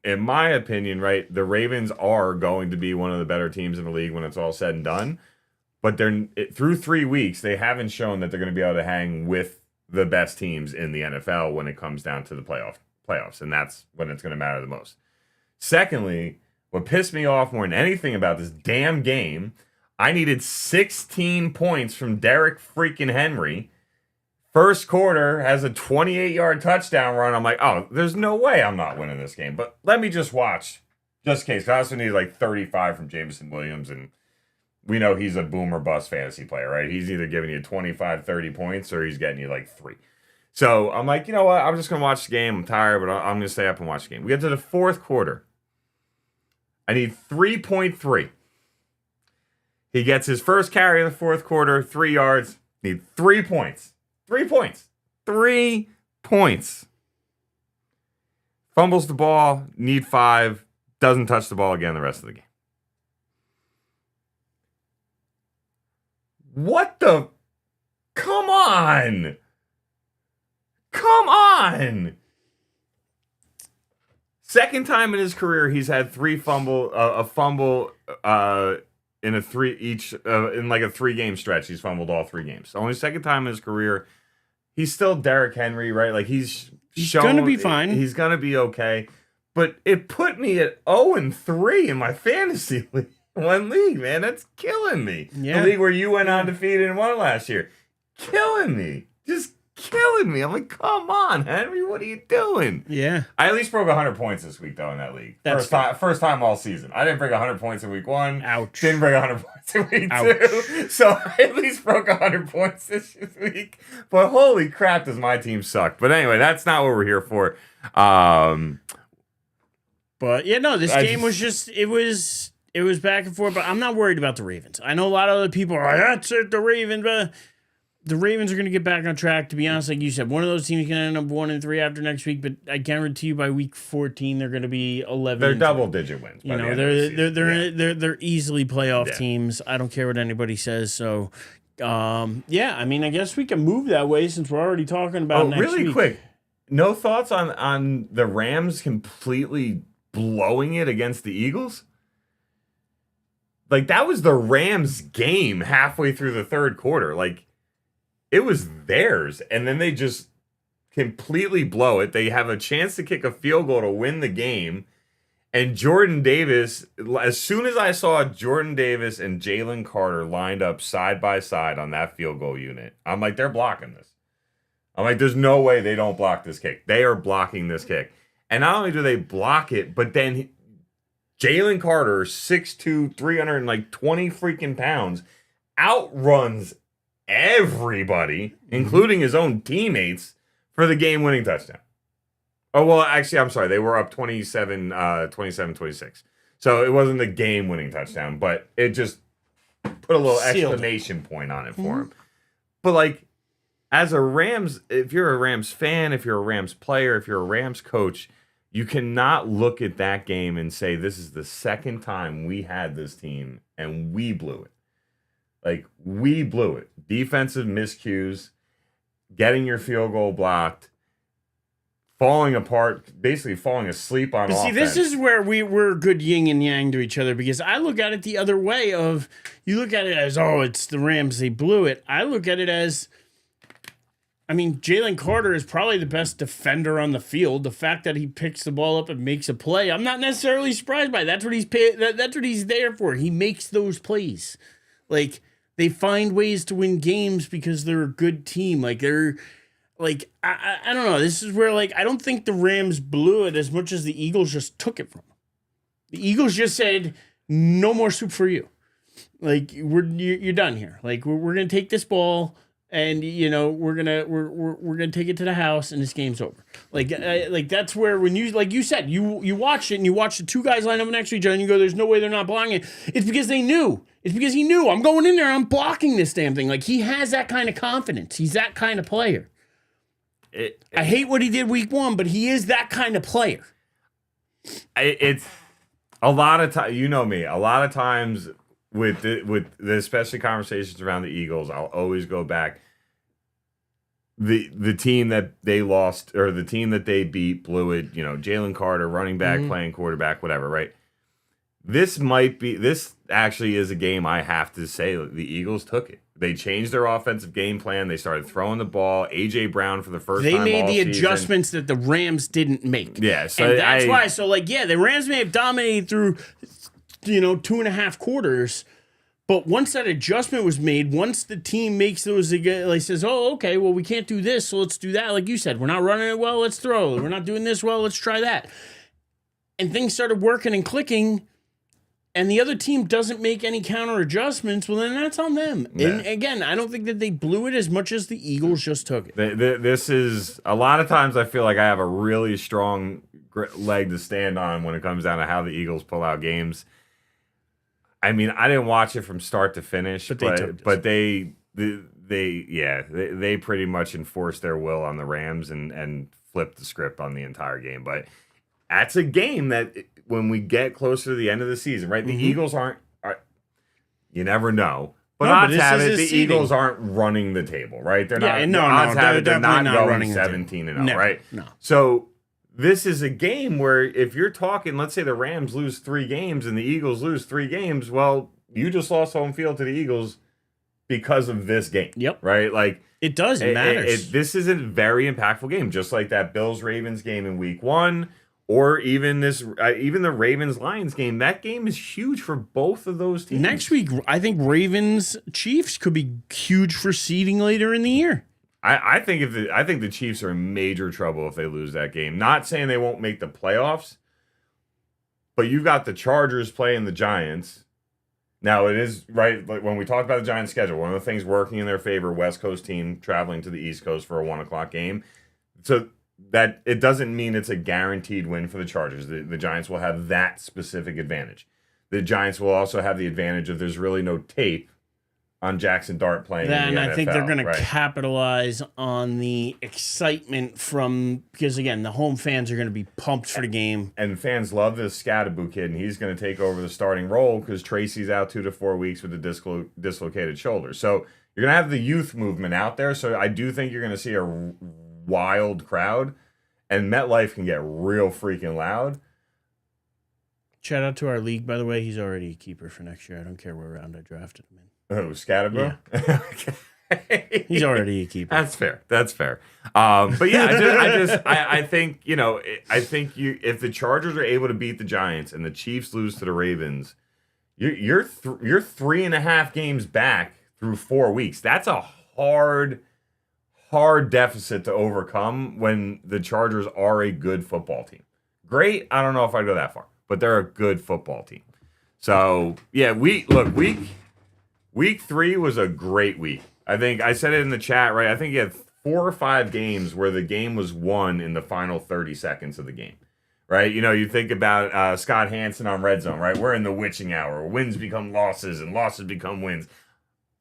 [SPEAKER 1] in my opinion, right, the Ravens are going to be one of the better teams in the league when it's all said and done. But through 3 weeks, they haven't shown that they're going to be able to hang with the best teams in the NFL when it comes down to the playoffs, and that's when it's going to matter the most. Secondly, what pissed me off more than anything about this damn game, I needed 16 points from Derrick freaking Henry. First quarter has a 28-yard touchdown run. I'm like, oh, there's no way I'm not winning this game. But let me just watch, just in case. I also needed like 35 from Jameson Williams, and we know he's a boom or bust fantasy player, right? He's either giving you 25, 30 points, or he's getting you like 3. So I'm like, you know what? I'm just going to watch the game. I'm tired, but I'm going to stay up and watch the game. We get to the fourth quarter. I need 3.3. He gets his first carry in the fourth quarter, 3 yards. Need 3 points. 3 points. 3 points. Fumbles the ball, need 5, doesn't touch the ball again the rest of the game. What the? Come on. Come on. Second time in his career he's had a fumble in a 3-game stretch. He's fumbled all 3 games. Only second time in his career. He's still Derrick Henry, right? Like he's
[SPEAKER 2] going to be fine.
[SPEAKER 1] He's going to be okay. But it put me at 0-3 in my fantasy league. One league, man. That's killing me.
[SPEAKER 2] Yeah.
[SPEAKER 1] The league where you went undefeated and won last year. Killing me. Just killing me. I'm like, come on, Henry. What are you doing?
[SPEAKER 2] Yeah.
[SPEAKER 1] I at least broke 100 points this week, though, in that league. First time all season. I didn't break 100 points in week 1.
[SPEAKER 2] Ouch.
[SPEAKER 1] Didn't break 100 points in week 2. So I at least broke 100 points this week. But holy crap, does my team suck. But anyway, that's not what we're here for.
[SPEAKER 2] But yeah, no, this game was just, it was back and forth, but I'm not worried about the Ravens. I know a lot of other people are like, that's it, the Ravens, but the Ravens are going to get back on track. To be honest, like you said, one of those teams is going to end up 1-3 after next week, but I guarantee you by week 14, they're going to be 11.
[SPEAKER 1] They're double-digit wins.
[SPEAKER 2] They're easily playoff teams. I don't care what anybody says. So, I mean, I guess we can move that way since we're already talking about next
[SPEAKER 1] really
[SPEAKER 2] week.
[SPEAKER 1] Quick. No thoughts on the Rams completely blowing it against the Eagles? Like, that was the Rams' game halfway through the third quarter. Like, it was theirs, and then they just completely blow it. They have a chance to kick a field goal to win the game, and Jordan Davis, as soon as I saw Jordan Davis and Jalen Carter lined up side by side on that field goal unit, I'm like, they're blocking this. I'm like, there's no way they don't block this kick. They are blocking this kick. And not only do they block it, but then Jalen Carter, 6'2", 320 freaking pounds, outruns everybody, including his own teammates, for the game-winning touchdown. Oh, well, actually, I'm sorry. They were up 27-26. So it wasn't a game-winning touchdown, but it just put a little
[SPEAKER 2] Sealed.
[SPEAKER 1] exclamation point on it for him. But like, as a Rams, if you're a Rams fan, if you're a Rams player, if you're a Rams coach, you cannot look at that game and say, this is the second time we had this team and we blew it. Like, we blew it. Defensive miscues, getting your field goal blocked, falling apart, basically falling asleep on
[SPEAKER 2] But see,
[SPEAKER 1] offense.
[SPEAKER 2] this is where we're good yin and yang to each other, because I look at it the other way of, you look at it as, oh, it's the Rams, they blew it. I look at it as, I mean, Jalen Carter is probably the best defender on the field. The fact that he picks the ball up and makes a play, I'm not necessarily surprised by. That's what that's what he's there for. He makes those plays. Like, they find ways to win games because they're a good team. Like, they're like, I don't know. This is where, like, I don't think the Rams blew it as much as the Eagles just took it from them. The Eagles just said, no more soup for you. Like, you're done here. Like, we're gonna take this ball. And we're gonna take it to the house, and this game's over. Like that's where, when you, like you said, you watch it and you watch the two guys line up next to each other and you go, there's no way they're not blocking it. It's because they knew. It's because he knew, I'm going in there, I'm blocking this damn thing. Like, he has that kind of confidence. He's that kind of player. I hate what he did week 1, but he is that kind of player.
[SPEAKER 1] It's a lot of time. You know me. A lot of times with the especially conversations around the Eagles, I'll always go back. The team that they lost, or the team that they beat, blew it. Jalen Carter, running back, playing quarterback, whatever, right? This actually is a game I have to say the Eagles took it. They changed their offensive game plan. They started throwing the ball. A.J. Brown for the first time all
[SPEAKER 2] They made the
[SPEAKER 1] season.
[SPEAKER 2] adjustments that the Rams didn't make.
[SPEAKER 1] Yeah, so
[SPEAKER 2] and that's why. So, like, yeah, the Rams may have dominated through, 2.5 quarters. But once that adjustment was made, once the team makes those, like, says, oh, okay, well, we can't do this, so let's do that. Like you said, we're not running it well, let's throw. We're not doing this well, let's try that. And things started working and clicking, and the other team doesn't make any counter adjustments, well, then that's on them. Yeah. And again, I don't think that they blew it as much as the Eagles just took it.
[SPEAKER 1] This is, a lot of times I feel like I have a really strong leg to stand on when it comes down to how the Eagles pull out games. I mean, I didn't watch it from start to finish, but they pretty much enforced their will on the Rams and flipped the script on the entire game. But that's a game that when we get closer to the end of the season, right? The Eagles aren't you never know. But odds have it, the Eagles aren't running the table, right? They're not. Odds have it, they're not going 17-0, right?
[SPEAKER 2] No.
[SPEAKER 1] So this is a game where if you're talking, let's say the Rams lose 3 games and the Eagles lose 3 games, well, you just lost home field to the Eagles because of this game.
[SPEAKER 2] Yep.
[SPEAKER 1] Right? Like,
[SPEAKER 2] it does. It matters.
[SPEAKER 1] This is a very impactful game, just like that Bills-Ravens game in week 1, or even the Ravens-Lions game. That game is huge for both of those teams.
[SPEAKER 2] Next week, I think Ravens-Chiefs could be huge for seeding later in the year.
[SPEAKER 1] I think the Chiefs are in major trouble if they lose that game. Not saying they won't make the playoffs, but you've got the Chargers playing the Giants. Now, it is, right, like when we talked about the Giants' schedule, one of the things working in their favor, West Coast team traveling to the East Coast for a 1 o'clock game. So that it doesn't mean it's a guaranteed win for the Chargers. The Giants will have that specific advantage. The Giants will also have the advantage of there's really no tape on Jackson Dart playing in the NFL.
[SPEAKER 2] I think they're going to capitalize on the excitement because, again, the home fans are going to be pumped for the game.
[SPEAKER 1] And fans love this Scattaboo kid, and he's going to take over the starting role because Tracy's out 2 to 4 weeks with a dislocated shoulder. So you're going to have the youth movement out there. So I do think you're going to see a wild crowd, and MetLife can get real freaking loud.
[SPEAKER 2] Shout out to our league, by the way. He's already a keeper for next year. I don't care what round I drafted him in.
[SPEAKER 1] Oh, Scattaboo? Yeah. Okay.
[SPEAKER 2] He's already a keeper.
[SPEAKER 1] That's fair. But yeah, I think, if the Chargers are able to beat the Giants and the Chiefs lose to the Ravens, you're 3.5 games back through 4 weeks. That's a hard deficit to overcome when the Chargers are a good football team. Great, I don't know if I'd go that far, but they're a good football team. So yeah, week 3 was a great week. I think I said it in the chat, right? I think you had 4 or 5 games where the game was won in the final 30 seconds of the game, right? You know, you think about Scott Hansen on Red Zone, right? We're in the witching hour. Wins become losses and losses become wins.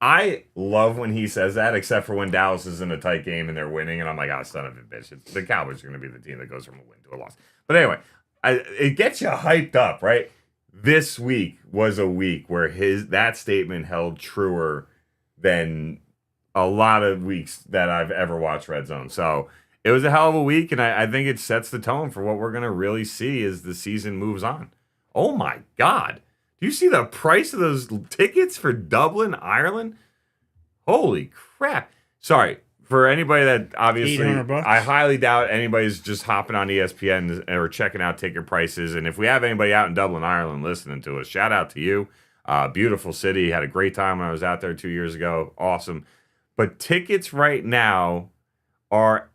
[SPEAKER 1] I love when he says that, except for when Dallas is in a tight game and they're winning, and I'm like, oh, son of a bitch. The Cowboys are going to be the team that goes from a win to a loss. But anyway, it gets you hyped up, right? This week was a week where that statement held truer than a lot of weeks that I've ever watched Red Zone. So it was a hell of a week, and I think it sets the tone for what we're going to really see as the season moves on. Oh, my God. Do you see the price of those tickets for Dublin, Ireland? Holy crap. Sorry. For anybody that obviously,
[SPEAKER 2] $800.
[SPEAKER 1] I highly doubt anybody's just hopping on ESPN or checking out ticket prices. And if we have anybody out in Dublin, Ireland listening to us, shout out to you. Beautiful city. Had a great time when I was out there 2 years ago. Awesome. But tickets right now are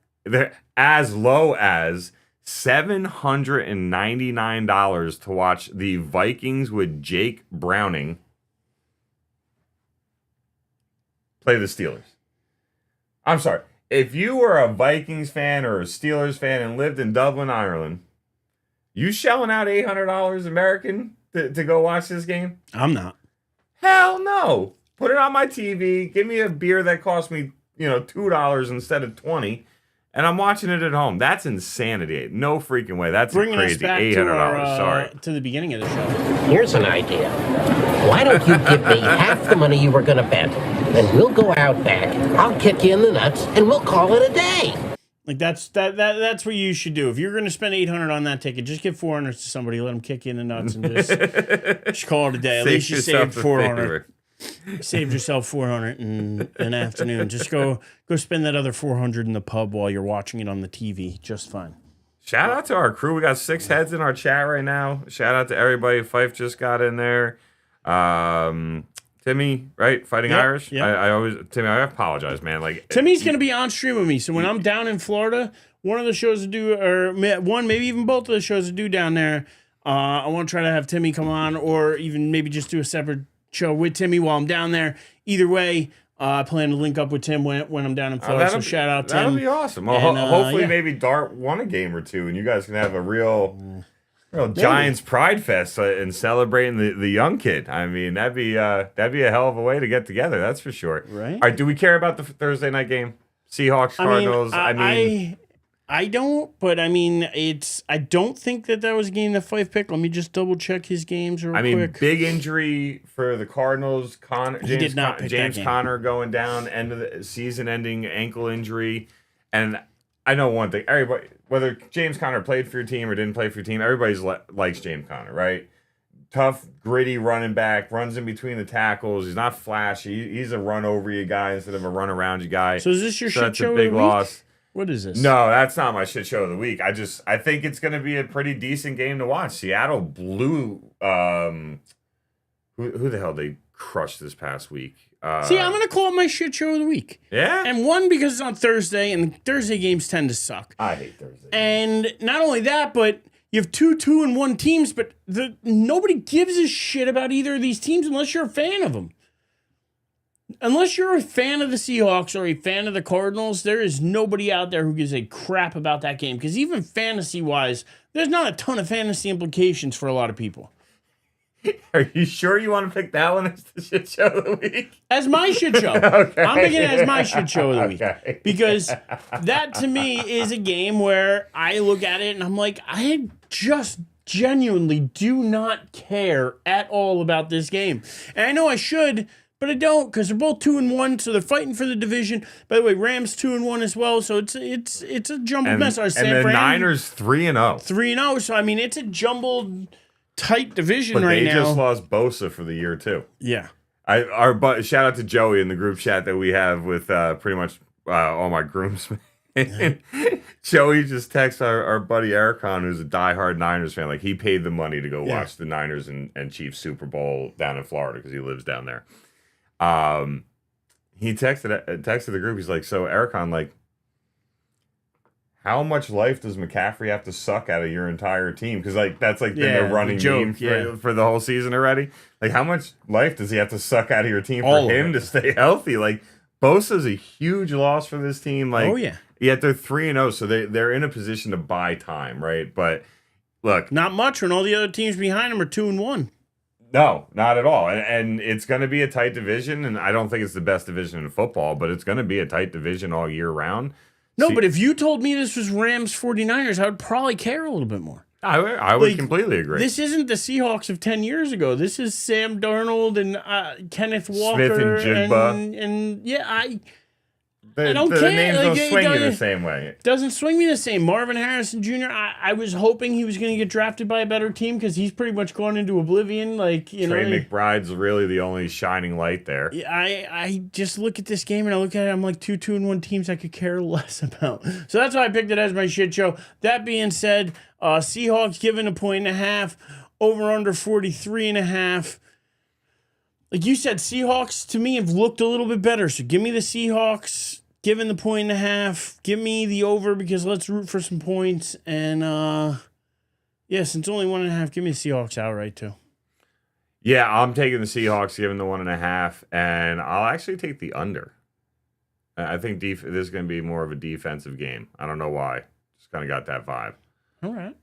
[SPEAKER 1] as low as $799 to watch the Vikings with Jake Browning play the Steelers. I'm sorry. If you were a Vikings fan or a Steelers fan and lived in Dublin, Ireland, you shelling out $800 American to go watch this game?
[SPEAKER 2] I'm not.
[SPEAKER 1] Hell no. Put it on my TV. Give me a beer that cost me, $2 instead of $20, and I'm watching it at home. That's insanity. No freaking way. That's
[SPEAKER 2] Bringing
[SPEAKER 1] crazy.
[SPEAKER 2] us back
[SPEAKER 1] $800. Sorry.
[SPEAKER 2] to the beginning of the show.
[SPEAKER 5] Here's an idea. Why don't you give me half the money you were going to bet, and we'll go out back, I'll kick you in the nuts, and we'll call it a day.
[SPEAKER 2] Like that's what you should do. If you're going to spend $800 on that ticket, just give $400 to somebody, let them kick you in the nuts, and just call it a day. At least you saved $400. Saved yourself $400 in an afternoon. Just go spend that other $400 in the pub while you're watching it on the TV. Just fine.
[SPEAKER 1] Shout out to our crew. We got 6 heads in our chat right now. Shout out to everybody. Fife just got in there. Timmy, right? Fighting Irish.
[SPEAKER 2] Yep.
[SPEAKER 1] Timmy, I apologize, man. Like
[SPEAKER 2] Timmy's gonna be on stream with me. So when I'm down in Florida, one of the shows to do, or one, maybe even both of the shows to do down there, I want to try to have Timmy come on, or even maybe just do a separate show with Timmy while I'm down there. Either way, I plan to link up with Tim when I'm down in Florida. So shout out Tim.
[SPEAKER 1] That'll be awesome. Well,
[SPEAKER 2] And,
[SPEAKER 1] hopefully,
[SPEAKER 2] yeah.
[SPEAKER 1] maybe Dart won a game or two, and you guys can have a real Giants pride fest and celebrating the young kid. I mean, that'd be a hell of a way to get together. That's for sure.
[SPEAKER 2] Right.
[SPEAKER 1] All right. Do we care about the Thursday night game? Seahawks, Cardinals.
[SPEAKER 2] I don't, but I mean, I don't think that was a game that Fife picked. Let me just double check his games real quick.
[SPEAKER 1] Big injury for the Cardinals.
[SPEAKER 2] Did not pick that
[SPEAKER 1] James
[SPEAKER 2] game.
[SPEAKER 1] Conner going down, end of the season-ending ankle injury. And I know one thing. Everybody, whether James Conner played for your team or didn't play for your team, everybody likes James Conner, right? Tough, gritty running back, runs in between the tackles. He's not flashy. He's a run over you guy instead of a run around you guy.
[SPEAKER 2] So is this your shit
[SPEAKER 1] that's
[SPEAKER 2] show
[SPEAKER 1] a big
[SPEAKER 2] of the week?
[SPEAKER 1] loss.
[SPEAKER 2] What is this?
[SPEAKER 1] No, that's not my shit show of the week. I think it's going to be a pretty decent game to watch. Seattle blew who the hell they crushed this past week.
[SPEAKER 2] See, I'm going to call it my shit show of the week.
[SPEAKER 1] Yeah?
[SPEAKER 2] And one, because it's on Thursday, and Thursday games tend to suck.
[SPEAKER 1] I hate Thursday.
[SPEAKER 2] And not only that, but you have 2-2-1 teams, but nobody gives a shit about either of these teams unless you're a fan of them. Unless you're a fan of the Seahawks or a fan of the Cardinals, there is nobody out there who gives a crap about that game. Because even fantasy-wise, there's not a ton of fantasy implications for a lot of people.
[SPEAKER 1] Are you sure you want to pick that one as the shit show of the week?
[SPEAKER 2] As my shit show.
[SPEAKER 1] Okay.
[SPEAKER 2] I'm picking it as my shit show of the week.
[SPEAKER 1] Okay.
[SPEAKER 2] Because that, to me, is a game where I look at it and I'm like, I just genuinely do not care at all about this game. And I know I should, but I don't, because they're both 2-1, so they're fighting for the division. By the way, Rams 2-1 as well, so it's a jumbled mess.
[SPEAKER 1] And the Niners 3-0.
[SPEAKER 2] 3-0, so I mean it's a jumbled, tight division
[SPEAKER 1] But
[SPEAKER 2] right
[SPEAKER 1] they
[SPEAKER 2] now.
[SPEAKER 1] just lost Bosa for the year too.
[SPEAKER 2] Yeah.
[SPEAKER 1] Shout out to Joey in the group chat that we have with pretty much all my groomsmen. Joey just texted our buddy Ericon, who's a diehard Niners fan. Like, he paid the money to go watch the Niners and Chiefs Super Bowl down in Florida because he lives down there. He texted the group. He's like, so Ericon, like, how much life does McCaffrey have to suck out of your entire team? Because that's been a running
[SPEAKER 2] joke,
[SPEAKER 1] meme for the whole season already. Like, how much life does he have to suck out of your team
[SPEAKER 2] All
[SPEAKER 1] for
[SPEAKER 2] of
[SPEAKER 1] him
[SPEAKER 2] it.
[SPEAKER 1] to stay healthy? Like, Bosa's a huge loss for this team. Like,
[SPEAKER 2] Oh, yeah.
[SPEAKER 1] Yet they're 3-0, so they're in a position to buy time, right? But look,
[SPEAKER 2] Not much when all the other teams behind them are 2-1.
[SPEAKER 1] no, not at all. And it's going to be a tight division, and I don't think it's the best division in football, but it's going to be a tight division all year round.
[SPEAKER 2] No, but if you told me this was Rams 49ers, I would probably care a little bit more.
[SPEAKER 1] I would
[SPEAKER 2] Like,
[SPEAKER 1] completely agree.
[SPEAKER 2] This isn't the Seahawks of 10 years ago. This is Sam Darnold and Kenneth Walker.
[SPEAKER 1] Smith and Jigba.
[SPEAKER 2] And yeah, I
[SPEAKER 1] the
[SPEAKER 2] don't
[SPEAKER 1] the
[SPEAKER 2] care.
[SPEAKER 1] names
[SPEAKER 2] Like,
[SPEAKER 1] don't
[SPEAKER 2] it
[SPEAKER 1] swing you the
[SPEAKER 2] doesn't-
[SPEAKER 1] same way.
[SPEAKER 2] doesn't swing me the same. Marvin Harrison Jr., I was hoping he was going to get drafted by a better team because he's pretty much gone into oblivion. Like, you
[SPEAKER 1] Trey
[SPEAKER 2] know.
[SPEAKER 1] McBride's really the only shining light there.
[SPEAKER 2] I just look at this game and I look at it. I'm like 2-1 teams I could care less about. So that's why I picked it as my shit show. That being said, Seahawks given 1.5, over under 43.5. Like you said, Seahawks to me have looked a little bit better. So give me the Seahawks given the 1.5. Give me the over because let's root for some points. And yeah, since only 1.5, give me the Seahawks outright too.
[SPEAKER 1] Yeah, I'm taking the Seahawks given the 1.5, and I'll actually take the under. I think this is going to be more of a defensive game. I don't know why. Just kind of got that vibe.
[SPEAKER 2] All right.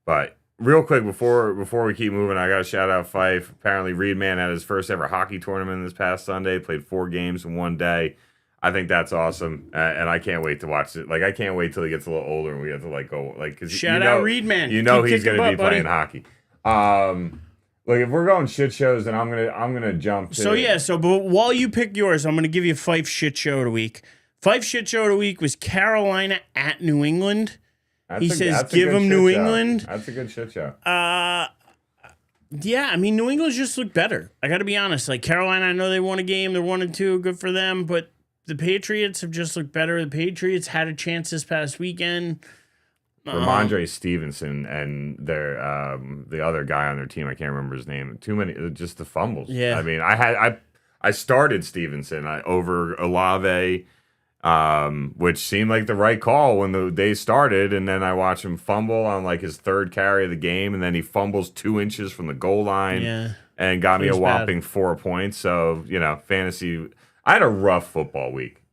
[SPEAKER 1] But real quick, before we keep moving, I got to shout out Fife. Apparently, Reedman had his first ever hockey tournament this past Sunday. Played 4 games in one day. I think that's awesome, and I can't wait to watch it. Like, I can't wait till he gets a little older and we have to like go like because
[SPEAKER 2] Shout out Reedman.
[SPEAKER 1] You know
[SPEAKER 2] Keep
[SPEAKER 1] he's going to
[SPEAKER 2] kicking
[SPEAKER 1] be
[SPEAKER 2] butt,
[SPEAKER 1] playing hockey. Look, if we're going shit shows, then I'm gonna jump. To,
[SPEAKER 2] But while you pick yours, I'm gonna give you Fife shit show of the week. Fife shit show of the week was Carolina at New England. He says, give him New England.
[SPEAKER 1] That's a good shit show.
[SPEAKER 2] Yeah, I mean, New England's just looked better. I got to be honest. Like, Carolina, I know they won a game. They're 1-2. Good for them. But the Patriots have just looked better. The Patriots had a chance this past weekend.
[SPEAKER 1] Ramondre Stevenson and their the other guy on their team, I can't remember his name. Too many, just the fumbles.
[SPEAKER 2] Yeah.
[SPEAKER 1] I mean, I started Stevenson over Olave, which seemed like the right call when the day started, and then I watched him fumble on like his 3rd carry of the game, and then he fumbles 2 inches from the goal line, and got me a whopping 4 points. So fantasy. I had a rough football week.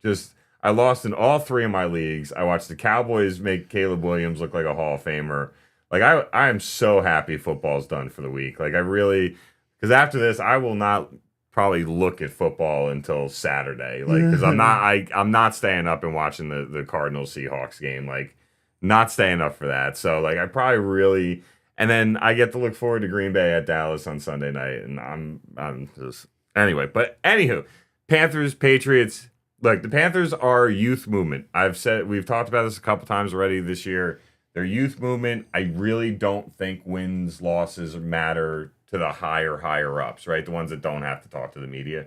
[SPEAKER 1] I lost in all 3 of my leagues. I watched the Cowboys make Caleb Williams look like a Hall of Famer. Like I am so happy football's done for the week. Like I really, because after this, I will not probably look at football until Saturday. Like because I'm not staying up and watching the Cardinals Seahawks game. Like not staying up for that. So like I probably really, and then I get to look forward to Green Bay at Dallas on Sunday night. And I'm just anyway. But anywho, Panthers Patriots. Look, the Panthers are youth movement. We've talked about this a couple times already this year. Their youth movement, I really don't think wins, losses matter to the higher ups, right? The ones that don't have to talk to the media.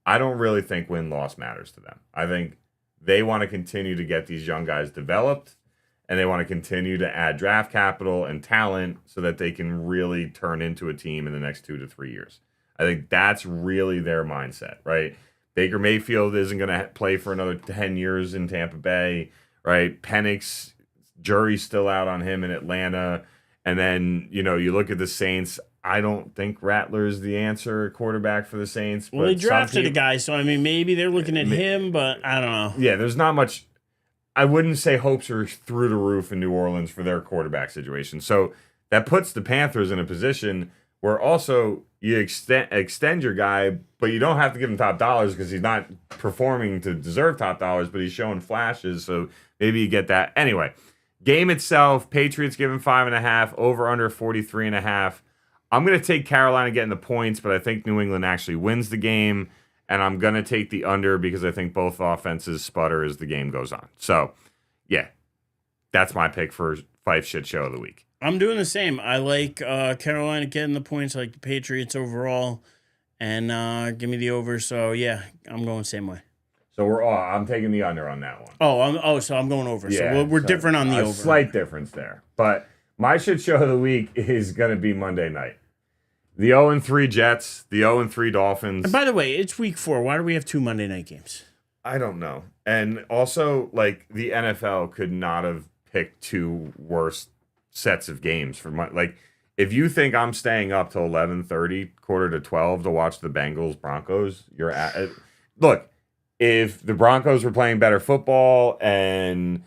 [SPEAKER 1] I don't really think win-loss matters to them. I think they want to continue to get these young guys developed, and they want to continue to add draft capital and talent so that they can really turn into a team in the next 2 to 3 years. I think that's really their mindset, right? Baker Mayfield isn't going to play for another 10 years in Tampa Bay, right? Penix, jury's still out on him in Atlanta. And then, you look at the Saints. I don't think Rattler's the answer quarterback for the Saints.
[SPEAKER 2] Well, they drafted a guy, so, I mean, maybe they're looking at him, but I don't know.
[SPEAKER 1] Yeah, there's not much. I wouldn't say hopes are through the roof in New Orleans for their quarterback situation. So that puts the Panthers in a position where also you extend your guy, but you don't have to give him top dollars because he's not performing to deserve top dollars, but he's showing flashes, so maybe you get that. Anyway, game itself, Patriots given 5.5, over under 43.5. I'm going to take Carolina getting the points, but I think New England actually wins the game, and I'm going to take the under because I think both offenses sputter as the game goes on. So, yeah, that's my pick for Fife Shit Show of the week.
[SPEAKER 2] I'm doing the same. I like Carolina getting the points. I like the Patriots overall. And give me the over. So, yeah, I'm going the same way.
[SPEAKER 1] So I'm taking the under on that one.
[SPEAKER 2] So I'm going over.
[SPEAKER 1] Yeah,
[SPEAKER 2] so we're different on the over.
[SPEAKER 1] Slight difference there. But my shit show of the week is going to be Monday night. The 0-3 Jets, the 0-3 Dolphins.
[SPEAKER 2] And by the way, it's week 4. Why do we have 2 Monday night games?
[SPEAKER 1] I don't know. And also, like, the NFL could not have picked 2 worse sets of games for like if you think I'm staying up till 11:30, quarter to 12 to watch the Bengals Broncos, you're at look, if the Broncos were playing better football and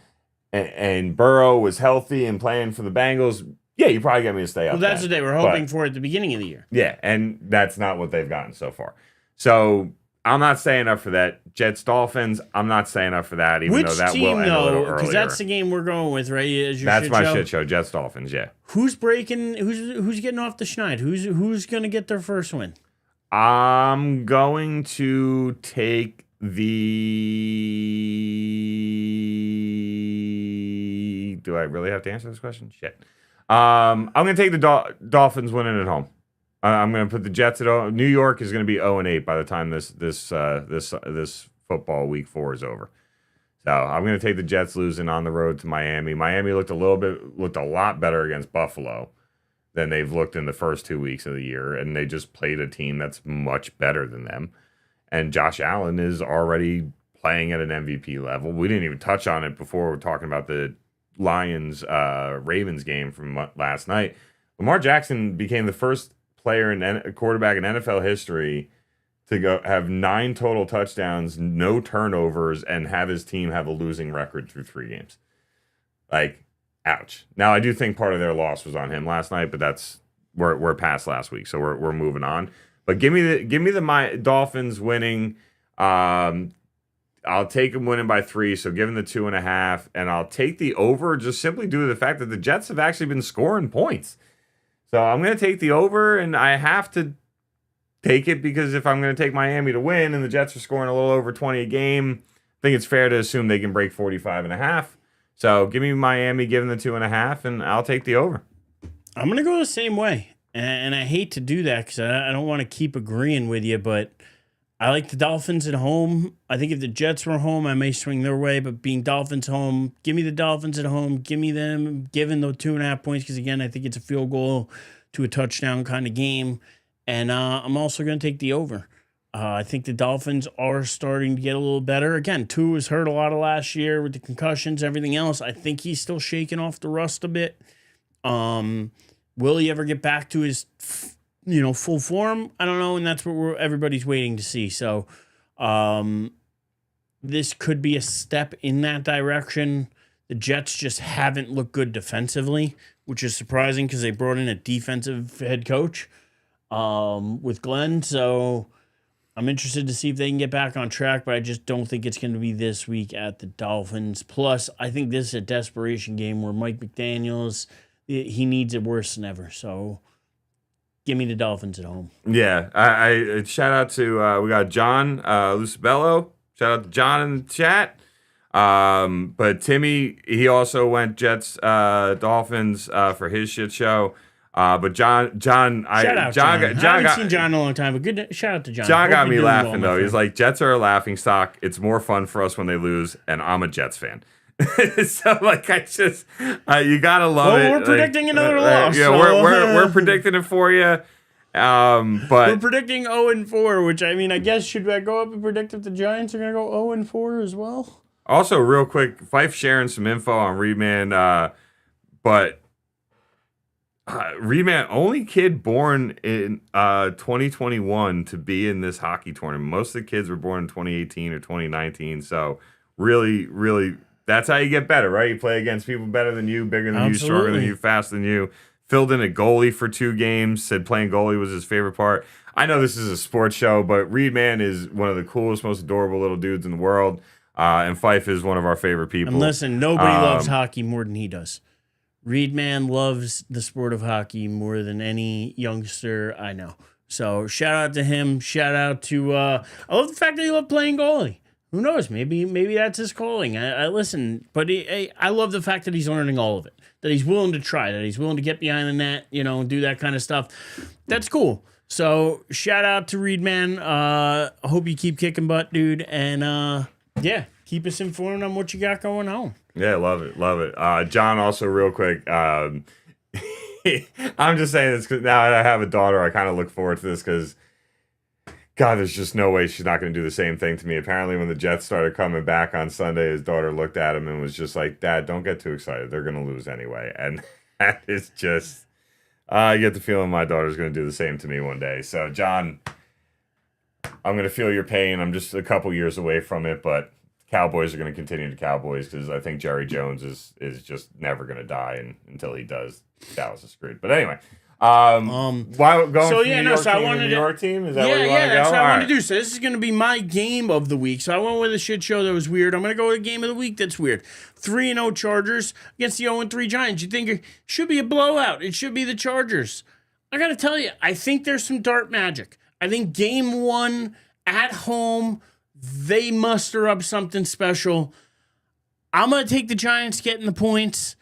[SPEAKER 1] Burrow was healthy and playing for the Bengals, Yeah, you probably get me to stay up.
[SPEAKER 2] Well, that's
[SPEAKER 1] then.
[SPEAKER 2] what they were hoping for at the beginning of the year.
[SPEAKER 1] Yeah, and that's not what they've gotten so far. So I'm not staying up for that. Jets Dolphins, I'm not staying up for that, even
[SPEAKER 2] Which
[SPEAKER 1] though that
[SPEAKER 2] team,
[SPEAKER 1] will end a little
[SPEAKER 2] though?
[SPEAKER 1] earlier.
[SPEAKER 2] Because that's the game we're going with, right?
[SPEAKER 1] That's my shit show. Jets Dolphins, yeah.
[SPEAKER 2] Who's breaking? Who's getting off the schneid? Who's going to get their first win?
[SPEAKER 1] I'm going to take the. Do I really have to answer this question? Shit. I'm going to take the Dolphins winning at home. I'm going to put the Jets at 0. New York is going to be 0-8 by the time this football week 4 is over. So I'm going to take the Jets losing on the road to Miami. Miami looked a lot better against Buffalo than they've looked in the first 2 weeks of the year, and they just played a team that's much better than them. And Josh Allen is already playing at an MVP level. We didn't even touch on it before we're talking about the Lions Ravens game from last night. Lamar Jackson became the first player in quarterback in NFL history to go have 9 total touchdowns, no turnovers, and have his team have a losing record through 3 games. Like, ouch. Now I do think part of their loss was on him last night, but we're past last week, so we're moving on. But give me the Dolphins winning. I'll take them winning by 3, so give them the 2.5, and I'll take the over just simply due to the fact that the Jets have actually been scoring points. So I'm going to take the over, and I have to take it because if I'm going to take Miami to win and the Jets are scoring a little over 20 a game, I think it's fair to assume they can break 45.5. So give me Miami, give them the 2.5, and I'll take the over.
[SPEAKER 2] I'm going to go the same way. And I hate to do that because I don't want to keep agreeing with you, but I like the Dolphins at home. I think if the Jets were home, I may swing their way, but being Dolphins home, give me the Dolphins at home. Give me them given the 2.5 points because, again, I think it's a field goal to a touchdown kind of game. And I'm also going to take the over. I think the Dolphins are starting to get a little better. Again, Tua was hurt a lot of last year with the concussions, everything else. I think he's still shaking off the rust a bit. Will he ever get back to his full form? I don't know, and that's what everybody's waiting to see. So this could be a step in that direction. The Jets just haven't looked good defensively, which is surprising because they brought in a defensive head coach with Glenn. So I'm interested to see if they can get back on track, but I just don't think it's going to be this week at the Dolphins. Plus, I think this is a desperation game where Mike McDaniels, he needs it worse than ever. So give me the Dolphins at home.
[SPEAKER 1] Yeah, I shout out to we got John Lucibello. Shout out to John in the chat. But Timmy, he also went Jets Dolphins for his shit show. But John, I haven't
[SPEAKER 2] seen John in a long time, but good shout out to John.
[SPEAKER 1] John got me laughing though. He's like, Jets are a laughing stock. It's more fun for us when they lose, and I'm a Jets fan. So like you gotta love it.
[SPEAKER 2] We're predicting another loss.
[SPEAKER 1] Yeah,
[SPEAKER 2] so.
[SPEAKER 1] we're predicting it for you. But
[SPEAKER 2] we're predicting 0-4, which I mean, I guess should I go up and predict if the Giants are gonna go 0-4 as well?
[SPEAKER 1] Also, real quick, Fife sharing some info on Reedman, but Reedman, only kid born in 2021 to be in this hockey tournament. Most of the kids were born in 2018 or 2019. So really, really, that's how you get better, right? You play against people better than you, bigger than you, stronger than you, faster than you. Filled in a goalie for 2 games, said playing goalie was his favorite part. I know this is a sports show, but Reedman is one of the coolest, most adorable little dudes in the world. And Fife is one of our favorite people.
[SPEAKER 2] And listen, nobody loves hockey more than he does. Reedman loves the sport of hockey more than any youngster I know. So shout out to him. Shout out to I love the fact that he loved playing goalie. Who knows? Maybe that's his calling. I listen, but I love the fact that he's learning all of it. That he's willing to try. That he's willing to get behind the net. And do that kind of stuff. That's cool. So shout out to Reedman. I hope you keep kicking butt, dude. And yeah, keep us informed on what you got going on.
[SPEAKER 1] Yeah, love it. John, also real quick, I'm just saying this because now that I have a daughter, I kind of look forward to this because, God, there's just no way she's not going to do the same thing to me. Apparently, when the Jets started coming back on Sunday, his daughter looked at him and was just like, Dad, don't get too excited. They're going to lose anyway. And that is just, I get the feeling my daughter's going to do the same to me one day. So, John, I'm going to feel your pain. I'm just a couple years away from it, but Cowboys are going to continue to Cowboys because I think Jerry Jones is just never going to die, and until he does, Dallas is screwed. But anyway, why going
[SPEAKER 2] So
[SPEAKER 1] from
[SPEAKER 2] yeah,
[SPEAKER 1] New
[SPEAKER 2] no.
[SPEAKER 1] York
[SPEAKER 2] So I
[SPEAKER 1] team to
[SPEAKER 2] wanted
[SPEAKER 1] New
[SPEAKER 2] to.
[SPEAKER 1] York team? Is that where
[SPEAKER 2] Yeah,
[SPEAKER 1] you
[SPEAKER 2] yeah.
[SPEAKER 1] want to go?
[SPEAKER 2] That's what I
[SPEAKER 1] All
[SPEAKER 2] wanted
[SPEAKER 1] right.
[SPEAKER 2] to do. So this is going to be my game of the week. So I went with a shit show that was weird. I'm going to go with a game of the week that's weird. 3-0 Chargers against the 0-3 Giants. You think it should be a blowout? It should be the Chargers. I got to tell you, I think there's some dark magic. I think game one at home, they muster up something special. I'm going to take the Giants getting the points.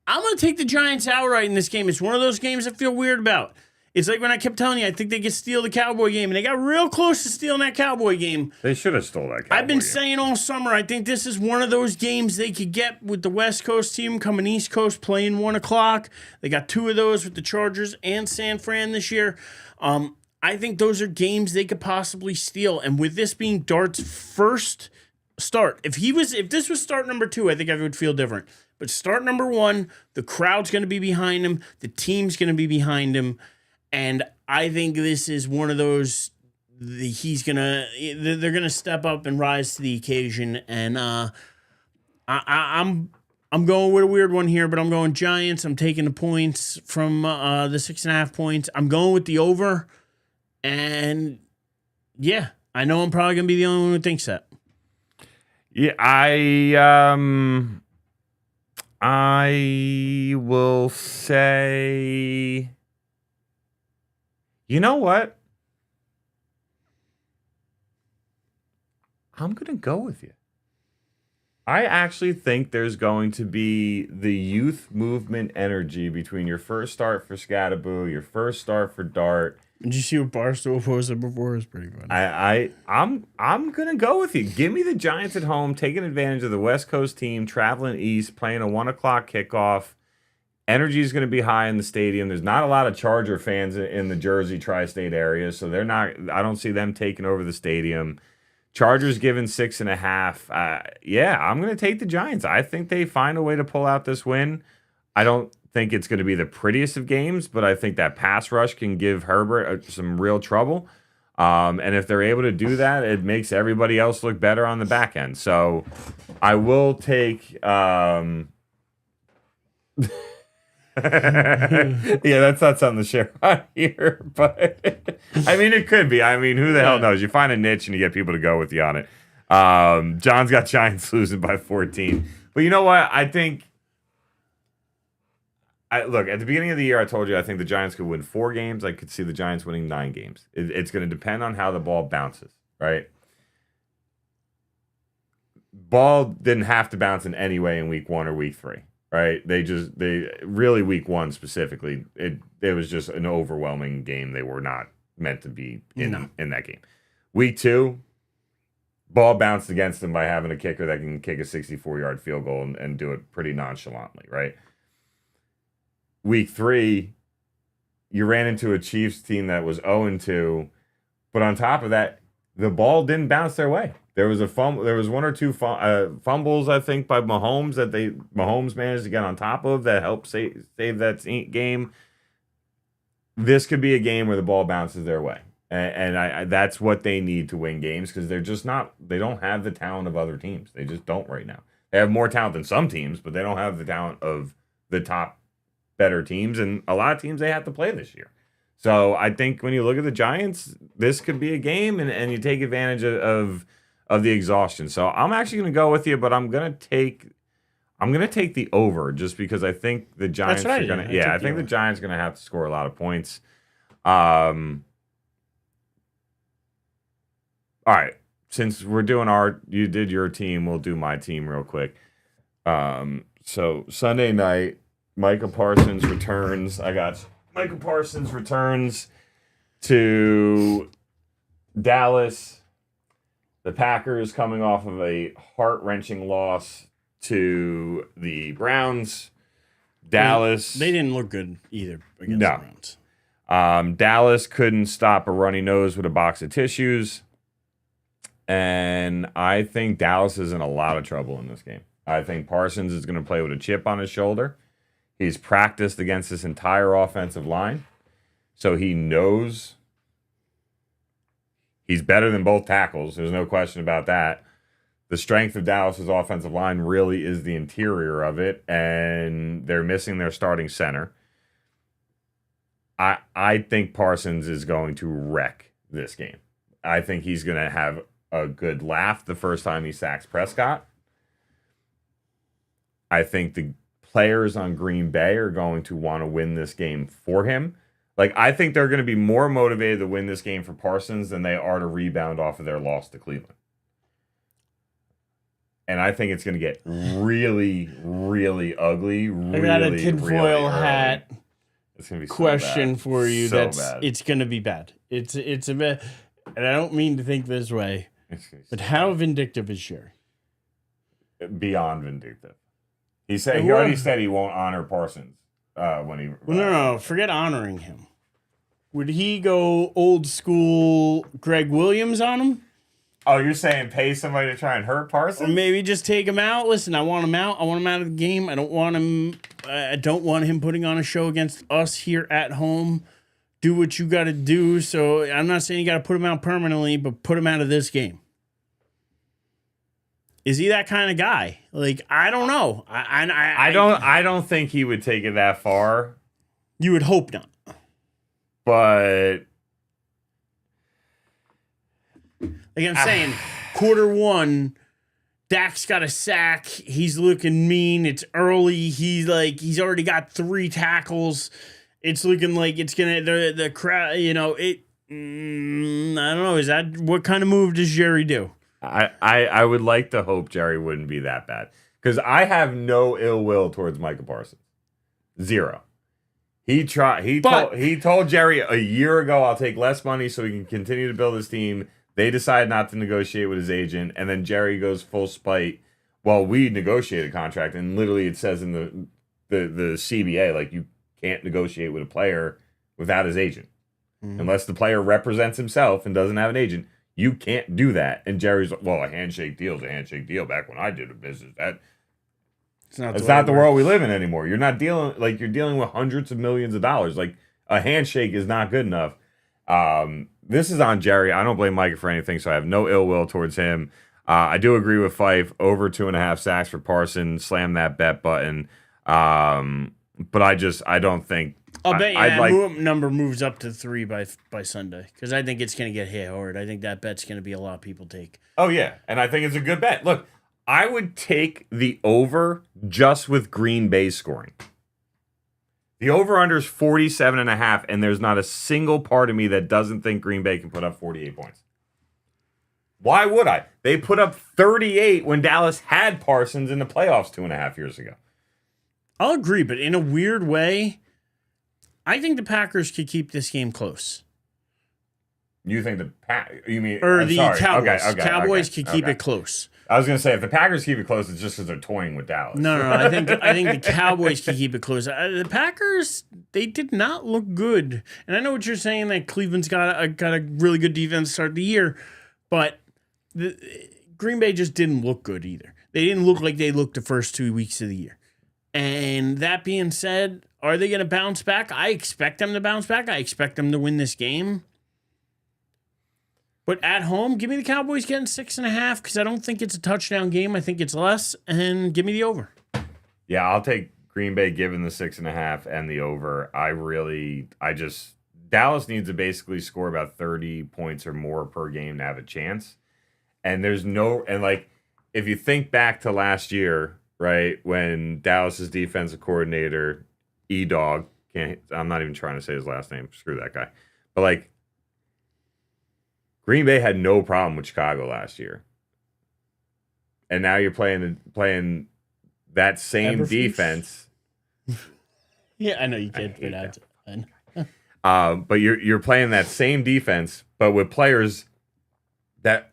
[SPEAKER 2] I'm going to take the Giants outright in this game. It's one of those games I feel weird about. It's like when I kept telling you, I think they could steal the Cowboy game, and they got real close to stealing that Cowboy game.
[SPEAKER 1] They should have stole that.
[SPEAKER 2] I've been
[SPEAKER 1] Cowboy game.
[SPEAKER 2] saying all summer, I think this is one of those games they could get with the West Coast team coming East Coast playing 1 o'clock. They got 2 of those with the Chargers and San Fran this year. I think those are games they could possibly steal. And with this being Dart's first start, if this was start number 2, I think I would feel different. But start number 1, the crowd's going to be behind him. The team's going to be behind him. And I think this is one of those they're gonna step up and rise to the occasion. And I'm going with a weird one here, but I'm going Giants. I'm taking the points from the 6.5 points. I'm going with the over. And yeah, I know I'm probably gonna be the only one who thinks that.
[SPEAKER 1] Yeah, I will say, you know what? I'm going to go with you. I actually think there's going to be the youth movement energy between your first start for Scattaboo, your first start for Dart.
[SPEAKER 2] Did you see what Barstool posted before? It was pretty funny.
[SPEAKER 1] I'm gonna go with you. Give me the Giants at home, taking advantage of the West Coast team traveling east, playing a 1 o'clock kickoff. Energy is going to be high in the stadium. There's not a lot of Charger fans in the Jersey tri-state area, so they're not. I don't see them taking over the stadium. Chargers given 6.5. Yeah, I'm going to take the Giants. I think they find a way to pull out this win. I don't think it's going to be the prettiest of games, but I think that pass rush can give Herbert some real trouble. And if they're able to do that, it makes everybody else look better on the back end. So I will take. Yeah, that's not something to share on here, but I mean, it could be. I mean, who the hell knows? You find a niche and you get people to go with you on it. John's got Giants losing by 14. But you know what? I think. Look, at the beginning of the year, I told you I think the Giants could win 4 games. I could see the Giants winning 9 games. It's going to depend on how the ball bounces, right? Ball didn't have to bounce in any way in week 1 or week 3, right? They really week 1 specifically, it was just an overwhelming game. They were not meant to be in that game. Week 2, ball bounced against them by having a kicker that can kick a 64-yard field goal and do it pretty nonchalantly, right? Week 3, you ran into a Chiefs team that was 0-2, but on top of that, the ball didn't bounce their way. There was a fumble. There was 1 or 2 fumbles, I think, by Mahomes that Mahomes managed to get on top of that helped save that game. This could be a game where the ball bounces their way, and that's what they need to win games because they're just not. They don't have the talent of other teams. They just don't right now. They have more talent than some teams, but they don't have the talent of the top better teams, and a lot of teams they have to play this year. So I think when you look at the Giants, this could be a game, and you take advantage of the exhaustion. So I'm actually going to go with you, but I'm going to take the over just because I think the Giants are going to. Yeah, I think the Giants are going to have to score a lot of points. All right, since we're doing you did your team, we'll do my team real quick. So Sunday night, Micah Parsons returns. I got Micah Parsons returns to Dallas. The Packers coming off of a heart-wrenching loss to the Browns. Dallas.
[SPEAKER 2] They didn't look good either against the Browns.
[SPEAKER 1] Dallas couldn't stop a runny nose with a box of tissues. And I think Dallas is in a lot of trouble in this game. I think Parsons is going to play with a chip on his shoulder. He's practiced against this entire offensive line. So he knows he's better than both tackles. There's no question about that. the strength of Dallas's offensive line really is the interior of it, and they're missing their starting center. I think Parsons is going to wreck this game. I think he's going to have a good laugh the first time he sacks Prescott. I think the players on Green Bay are going to want to win this game for him. Like, I think they're going to be more motivated to win this game for Parsons than they are to rebound off of their loss to Cleveland. And I think it's going to get really, really ugly.
[SPEAKER 2] I got a tinfoil hat.
[SPEAKER 1] It's gonna be
[SPEAKER 2] question
[SPEAKER 1] so
[SPEAKER 2] for you.
[SPEAKER 1] So
[SPEAKER 2] That's
[SPEAKER 1] bad.
[SPEAKER 2] It's gonna be bad. It's a bit, and I don't mean to think this way, but how vindictive is Sherry?
[SPEAKER 1] Beyond vindictive. He already said he won't honor Parsons when he.
[SPEAKER 2] Well, no, forget honoring him. Would he go old school Greg Williams on him?
[SPEAKER 1] Oh, you're saying pay somebody to try and hurt Parsons?
[SPEAKER 2] Or maybe just take him out. Listen, I want him out. I want him out of the game. I don't want him putting on a show against us here at home. Do what you got to do. So I'm not saying you got to put him out permanently, but put him out of this game. Is he that kind of guy? Like, I don't know.
[SPEAKER 1] I don't think he would take it that far.
[SPEAKER 2] You would hope not.
[SPEAKER 1] But
[SPEAKER 2] like I'm saying, quarter one, Dak's got a sack. He's looking mean. It's early. He's already got 3 tackles. It's looking like it's gonna the crowd. I don't know. Is that what kind of move does Jerry do?
[SPEAKER 1] I would like to hope Jerry wouldn't be that bad, because I have no ill will towards Micah Parsons. 0. He told Jerry a year ago, I'll take less money so he can continue to build his team. They decide not to negotiate with his agent, and then Jerry goes full spite. Well, we negotiate a contract, and literally it says in the CBA, like, you can't negotiate with a player without his agent. Unless the player represents himself and doesn't have an agent, you can't do that. And Jerry's like, well, a handshake deal is a handshake deal. Back when I did a business, it's not the world we live in anymore. You're dealing with hundreds of millions of dollars. Like, a handshake is not good enough. This is on Jerry. I don't blame Micah for anything, so I have no ill will towards him. I do agree with Fife. Over 2.5 sacks for Parsons. Slam that bet button. But I don't think.
[SPEAKER 2] I'll bet you that number moves up to 3 by Sunday, because I think it's going to get hit hard. I think that bet's going to be a lot of people take.
[SPEAKER 1] Oh, yeah. And I think it's a good bet. Look, I would take the over just with Green Bay scoring. The over-under is 47.5, and there's not a single part of me that doesn't think Green Bay can put up 48 points. Why would I? They put up 38 when Dallas had Parsons in the playoffs 2.5 years ago.
[SPEAKER 2] I'll agree, but in a weird way, I think the Packers could keep this game close.
[SPEAKER 1] You think you mean...
[SPEAKER 2] Or the
[SPEAKER 1] sorry.
[SPEAKER 2] Cowboys.
[SPEAKER 1] Okay,
[SPEAKER 2] Cowboys could keep it close.
[SPEAKER 1] I was going to say, if the Packers keep it close, it's just because they're toying with Dallas.
[SPEAKER 2] No. I think the Cowboys can keep it close. The Packers, they did not look good. And I know what you're saying, that Cleveland's got a really good defense to start the year, but Green Bay just didn't look good either. They didn't look like they looked the first 2 weeks of the year. And that being said, are they going to bounce back? I expect them to bounce back. I expect them to win this game. But at home, give me the Cowboys getting 6.5, because I don't think it's a touchdown game. I think it's less, and give me the over.
[SPEAKER 1] Yeah, I'll take Green Bay giving the 6.5 and the over. Dallas needs to basically score about 30 points or more per game to have a chance. And if you think back to last year, right, when Dallas's defensive coordinator, E-Dog, I'm not even trying to say his last name, screw that guy, but Green Bay had no problem with Chicago last year. And now you're playing that same defense.
[SPEAKER 2] Yeah, I know you can't fit out.
[SPEAKER 1] But you're playing that same defense, but with players that,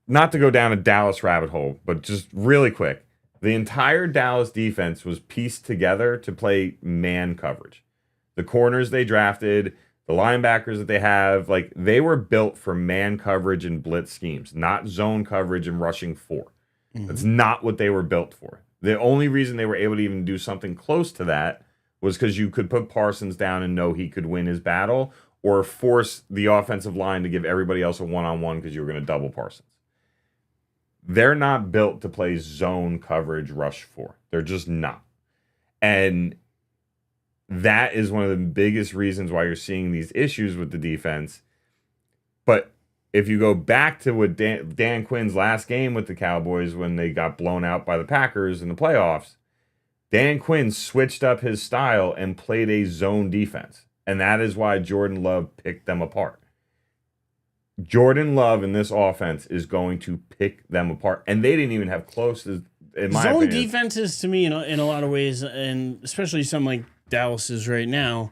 [SPEAKER 1] not to go down a Dallas rabbit hole, but just really quick, the entire Dallas defense was pieced together to play man coverage. The corners they drafted, the linebackers that they have, they were built for man coverage and blitz schemes, not zone coverage and rushing 4. Mm-hmm. That's not what they were built for. The only reason they were able to even do something close to that was because you could put Parsons down and know he could win his battle, or force the offensive line to give everybody else a one-on-one because you were going to double Parsons. they're not built to play zone coverage rush 4. They're just not. And that is one of the biggest reasons why you're seeing these issues with the defense. But if you go back to what Dan Quinn's last game with the Cowboys when they got blown out by the Packers in the playoffs, Dan Quinn switched up his style and played a zone defense. And that is why Jordan Love picked them apart. Jordan Love in this offense is going to pick them apart. And they didn't even have close, in my
[SPEAKER 2] Zone
[SPEAKER 1] opinion.
[SPEAKER 2] defenses, to me, in a lot of ways, and especially some like Dallas's right now,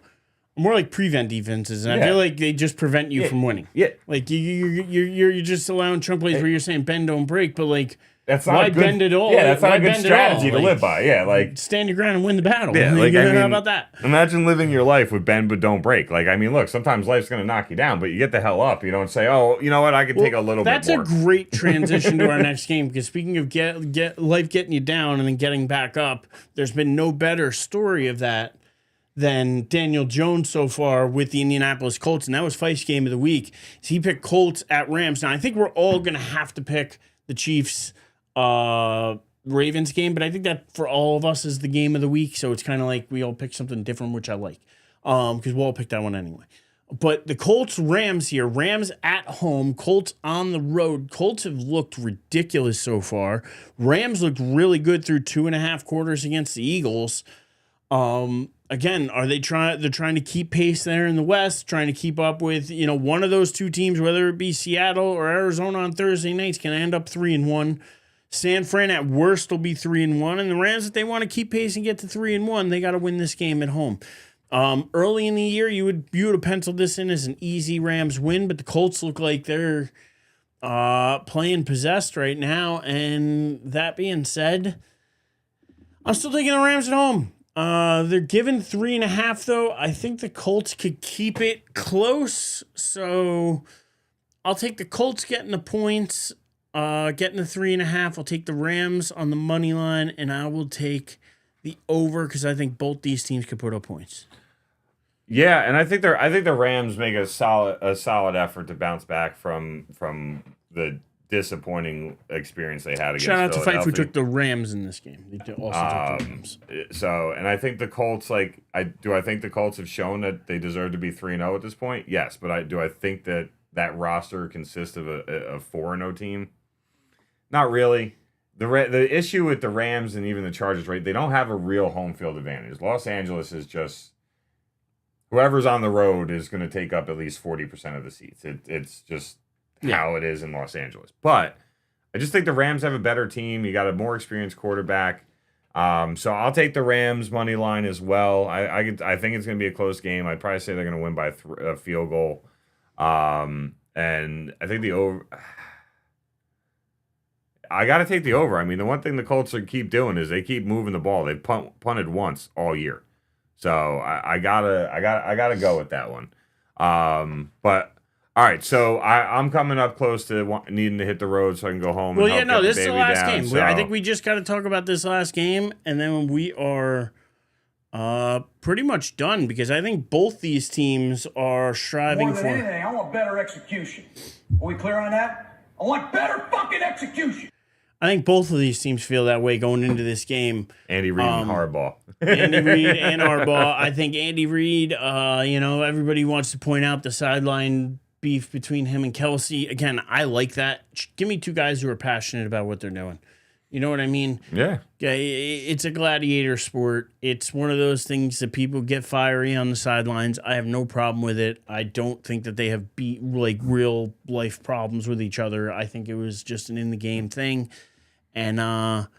[SPEAKER 2] are more like prevent defenses. And I feel like they just prevent you from winning.
[SPEAKER 1] Yeah.
[SPEAKER 2] Like you're just allowing chunk plays where you're saying bend, don't break, but like
[SPEAKER 1] That's not
[SPEAKER 2] why
[SPEAKER 1] a good,
[SPEAKER 2] bend it all?
[SPEAKER 1] Yeah, that's not
[SPEAKER 2] Why
[SPEAKER 1] a good
[SPEAKER 2] bend it all?
[SPEAKER 1] strategy to
[SPEAKER 2] Like,
[SPEAKER 1] live by. Yeah, like
[SPEAKER 2] stand your ground and win the battle.
[SPEAKER 1] Yeah,
[SPEAKER 2] Like,
[SPEAKER 1] like, I mean,
[SPEAKER 2] how about that?
[SPEAKER 1] Imagine living your life with bend but don't break. Like, I mean, look, sometimes life's going to knock you down, but you get the hell up. You don't say, oh, you know what, I can take a little bit more.
[SPEAKER 2] That's a great transition to our next game, because speaking of get life getting you down and then getting back up, there's been no better story of that than Daniel Jones so far with the Indianapolis Colts, and that was Fife's game of the week. So he picked Colts at Rams. Now, I think we're all going to have to pick the Chiefs Ravens game, but I think that for all of us is the game of the week, so it's kind of like we all pick something different, which I like, because we'll all pick that one anyway. But the Colts Rams here, Rams at home, Colts on the road. Colts have looked ridiculous so far. Rams looked really good through 2.5 quarters against the Eagles. Again, they're trying to keep pace there in the West, trying to keep up with, one of those two teams, whether it be Seattle or Arizona on Thursday nights, can end up 3-1. San Fran at worst will be 3-1, and the Rams, if they want to keep pace and get to 3-1, they got to win this game at home. Early in the year, you would have penciled this in as an easy Rams win, but the Colts look like they're playing possessed right now. And that being said, I'm still taking the Rams at home. They're given 3.5 though. I think the Colts could keep it close, so I'll take the Colts getting the points. Getting the 3.5. I'll take the Rams on the money line, and I will take the over because I think both these teams could put up points.
[SPEAKER 1] Yeah, and I think the Rams make a solid effort to bounce back from the disappointing experience they had against
[SPEAKER 2] Shout out to Fife who
[SPEAKER 1] Philadelphia.
[SPEAKER 2] took the Rams in this game. They also took the Rams.
[SPEAKER 1] So, and I think the Colts, I think the Colts have shown that they deserve to be 3-0 at this point? Yes, but I think that roster consists of a 4-0 team? Not really. The issue with the Rams and even the Chargers, right? They don't have a real home field advantage. Los Angeles is just whoever's on the road is going to take up at least 40% of the seats. It's just how it is in Los Angeles. But I just think the Rams have a better team. You got a more experienced quarterback. So I'll take the Rams money line as well. I think it's going to be a close game. I'd probably say they're going to win by a field goal. And I think the over. I got to take the over. I mean, the one thing the Colts keep doing is they keep moving the ball. They've punted once all year, so I gotta go with that one. But all right, so I'm coming up close to needing to hit the road so I can go home.
[SPEAKER 2] Well,
[SPEAKER 1] and help get
[SPEAKER 2] this is the
[SPEAKER 1] baby
[SPEAKER 2] last
[SPEAKER 1] down,
[SPEAKER 2] game.
[SPEAKER 1] so.
[SPEAKER 2] I think we just got to talk about this last game, and then we are pretty much done because I think both these teams are striving
[SPEAKER 6] More than
[SPEAKER 2] for.
[SPEAKER 6] anything, I want better execution. Are we clear on that? I want better fucking execution.
[SPEAKER 2] I think both of these teams feel that way going into this game.
[SPEAKER 1] Andy Reid and Harbaugh.
[SPEAKER 2] Andy Reid and Harbaugh. I think Andy Reid, everybody wants to point out the sideline beef between him and Kelsey. Again, I like that. Give me two guys who are passionate about what they're doing. You know what I mean?
[SPEAKER 1] Yeah.
[SPEAKER 2] It's a gladiator sport. It's one of those things that people get fiery on the sidelines. I have no problem with it. I don't think that they have real life problems with each other. I think it was just an in the game thing. And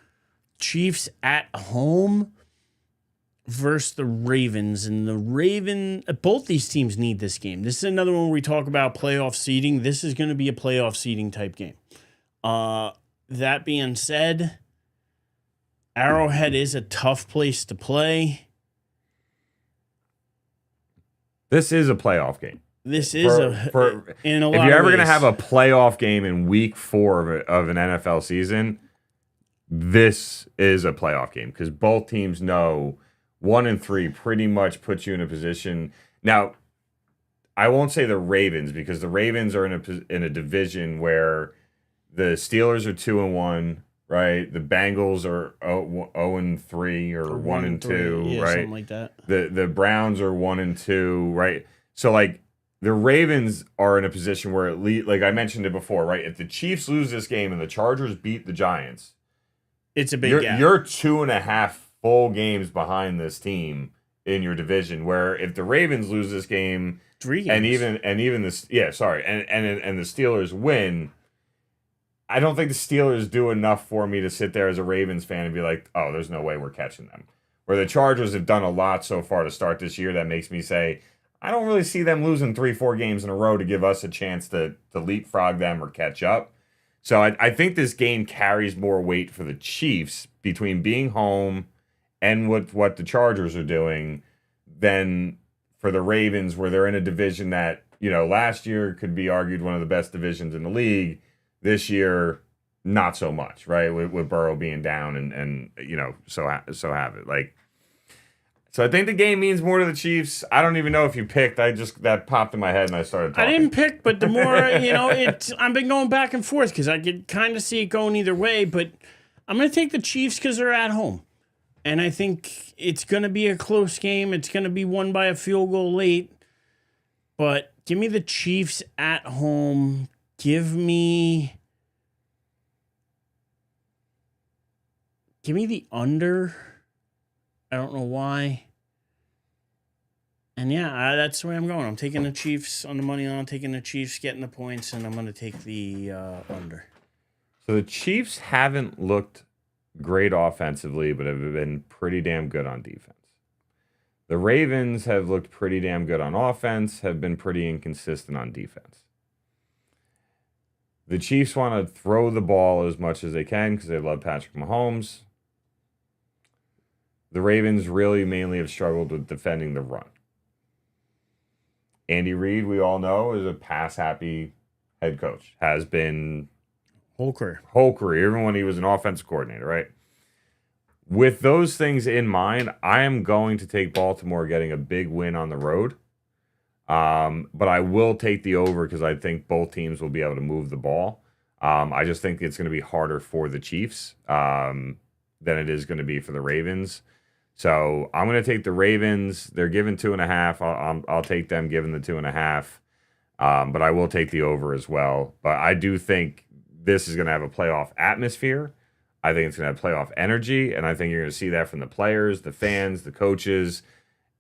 [SPEAKER 2] Chiefs at home versus the Ravens. And both these teams need this game. This is another one where we talk about playoff seeding. This is going to be a playoff seeding type game. That being said, Arrowhead is a tough place to play.
[SPEAKER 1] This is a playoff game.
[SPEAKER 2] This is
[SPEAKER 1] in a lot
[SPEAKER 2] if
[SPEAKER 1] you're ever going to have a playoff game in week 4 of an NFL season, this is a playoff game because both teams know 1 and 3 pretty much puts you in a position. Now, I won't say the Ravens because the Ravens are in a division where The Steelers are 2-1, right? The Bengals are 0-3 or 1-2,
[SPEAKER 2] yeah,
[SPEAKER 1] right?
[SPEAKER 2] something like that.
[SPEAKER 1] The Browns are 1-2, right? So like the Ravens are in a position where at least, like I mentioned it before, right? If the Chiefs lose this game and the Chargers beat the Giants,
[SPEAKER 2] It's a big gap.
[SPEAKER 1] you're 2.5 full games behind this team in your division. Where if the Ravens lose this game,
[SPEAKER 2] 3 games.
[SPEAKER 1] and even this, yeah, sorry, and the Steelers win, I don't think the Steelers do enough for me to sit there as a Ravens fan and be like, oh, there's no way we're catching them. Where the Chargers have done a lot so far to start this year that makes me say, I don't really see them losing 3-4 games in a row to give us a chance to leapfrog them or catch up. So I think this game carries more weight for the Chiefs between being home and what the Chargers are doing than for the Ravens, where they're in a division that, last year could be argued one of the best divisions in the league. This year, not so much, right? With Burrow being down and so have it. Like, so I think the game means more to the Chiefs. I don't even know if you picked. That popped in my head and I started talking.
[SPEAKER 2] I didn't pick, but the more, I've been going back and forth because I could kind of see it going either way, but I'm going to take the Chiefs because they're at home. And I think it's going to be a close game. It's going to be won by a field goal late. But give me the Chiefs at home. Give me the under. I don't know why. And yeah, that's the way I'm going. I'm taking the Chiefs on the money line. I'm taking the Chiefs getting the points, and I'm going to take the under.
[SPEAKER 1] So the Chiefs haven't looked great offensively, but have been pretty damn good on defense. The Ravens have looked pretty damn good on offense, have been pretty inconsistent on defense. The Chiefs want to throw the ball as much as they can because they love Patrick Mahomes. The Ravens really mainly have struggled with defending the run. Andy Reid, we all know, is a pass-happy head coach. Has been
[SPEAKER 2] Whole career,
[SPEAKER 1] even when he was an offensive coordinator, right? With those things in mind, I am going to take Baltimore getting a big win on the road. But I will take the over because I think both teams will be able to move the ball. I just think it's going to be harder for the Chiefs than it is going to be for the Ravens. So I'm going to take the Ravens. They're given 2.5. I'll take them given the 2.5. But I will take the over as well. But I do think this is going to have a playoff atmosphere. I think it's going to have playoff energy. And I think you're going to see that from the players, the fans, the coaches,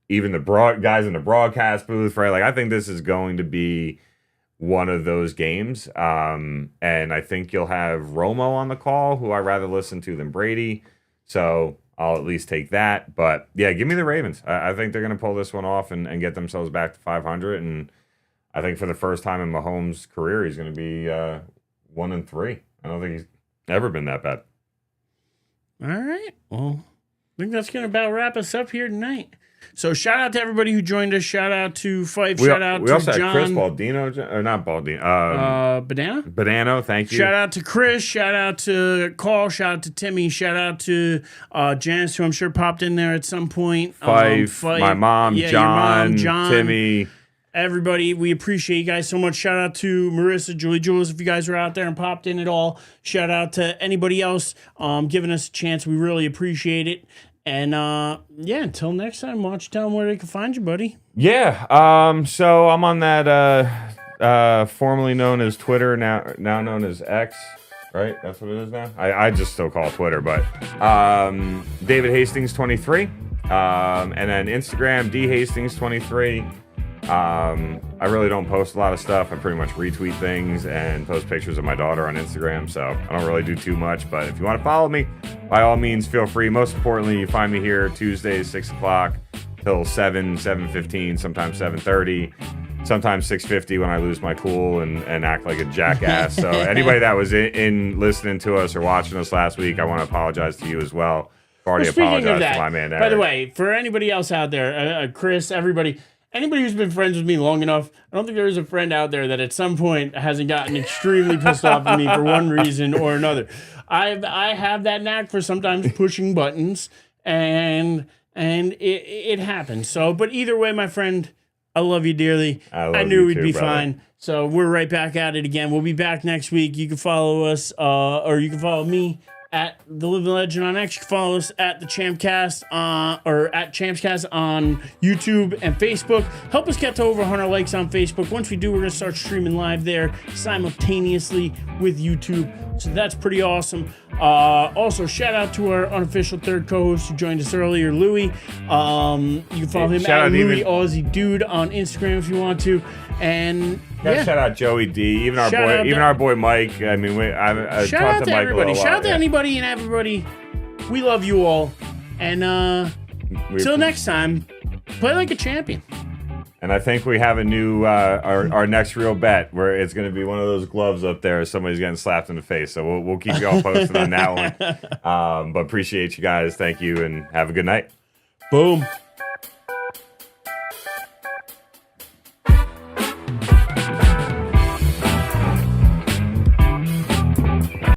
[SPEAKER 1] even the guys in the broadcast booth, right? Like, I think this is going to be one of those games. And I think you'll have Romo on the call, who I rather listen to than Brady. So I'll at least take that. But yeah, give me the Ravens. I think they're going to pull this one off and get themselves back to 500. And I think for the first time in Mahomes' career, he's going to be 1-3. I don't think he's ever been that bad.
[SPEAKER 2] All right. Well, I think that's going to about wrap us up here tonight. So shout out to everybody who joined us. Shout out to Fife. Shout out to John.
[SPEAKER 1] We also had Chris Baldino, or not Baldino.
[SPEAKER 2] Banana?
[SPEAKER 1] Banano, thank you.
[SPEAKER 2] Shout out to Chris. Shout out to Carl. Shout out to Timmy. Shout out to Janice, who I'm sure popped in there at some point.
[SPEAKER 1] Fife, my mom,
[SPEAKER 2] yeah,
[SPEAKER 1] John,
[SPEAKER 2] your mom, John,
[SPEAKER 1] Timmy.
[SPEAKER 2] Everybody, we appreciate you guys so much. Shout out to Marissa, Julie Jules, if you guys were out there and popped in at all. Shout out to anybody else giving us a chance. We really appreciate it. And yeah, until next time, why don't you tell them where they can find you, buddy?
[SPEAKER 1] Yeah. So I'm on that formerly known as Twitter, now known as X. Right? That's what it is now. I just still call it Twitter, but David Hastings 23. And then Instagram, D Hastings 23. I really don't post a lot of stuff. I pretty much retweet things and post pictures of my daughter on Instagram, so I don't really do too much. But if you want to follow me, by all means, feel free. Most importantly, you find me here Tuesdays, 6 o'clock till 7:15, sometimes 7:30, sometimes 6:50 when I lose my cool and act like a jackass. So anybody that was in listening to us or watching us last week, I want to apologize to you as well. I've already apologized to my man, Eric.
[SPEAKER 2] By the way, for anybody else out there, Chris, everybody who's been friends with me long enough, I don't think there is a friend out there that at some point hasn't gotten extremely pissed off at me for one reason or another. I have that knack for sometimes pushing buttons, and it happens. So, but either way, my friend, I love you dearly.
[SPEAKER 1] I
[SPEAKER 2] knew
[SPEAKER 1] you
[SPEAKER 2] we'd
[SPEAKER 1] too,
[SPEAKER 2] be
[SPEAKER 1] brother.
[SPEAKER 2] fine. So we're right back at it again. We'll be back next week. You can follow us, or you can follow me at The Living Legend on X. You can follow us at the Champcast or at Champscast on YouTube and Facebook. Help us get to over 100 likes on Facebook. Once we do, we're going to start streaming live there simultaneously with YouTube. So that's pretty awesome. Also, shout out to our unofficial third co-host who joined us earlier, Louie. You can follow him
[SPEAKER 1] shout
[SPEAKER 2] at
[SPEAKER 1] out
[SPEAKER 2] Louie
[SPEAKER 1] even-
[SPEAKER 2] Aussie Dude on Instagram if you want to. And
[SPEAKER 1] Yeah, shout out Joey D, even
[SPEAKER 2] Shout out to-
[SPEAKER 1] our boy Mike. I mean, I
[SPEAKER 2] shout
[SPEAKER 1] talked
[SPEAKER 2] out to
[SPEAKER 1] Mike
[SPEAKER 2] everybody.
[SPEAKER 1] a lot,
[SPEAKER 2] Shout out to
[SPEAKER 1] yeah.
[SPEAKER 2] anybody and everybody. We love you all. And till next time, play like a champion.
[SPEAKER 1] And I think we have a new our next real bet where it's going to be one of those gloves up there. Somebody's getting slapped in the face. So we'll keep you all posted on that one. But appreciate you guys. Thank you, and have a good night.
[SPEAKER 2] Boom.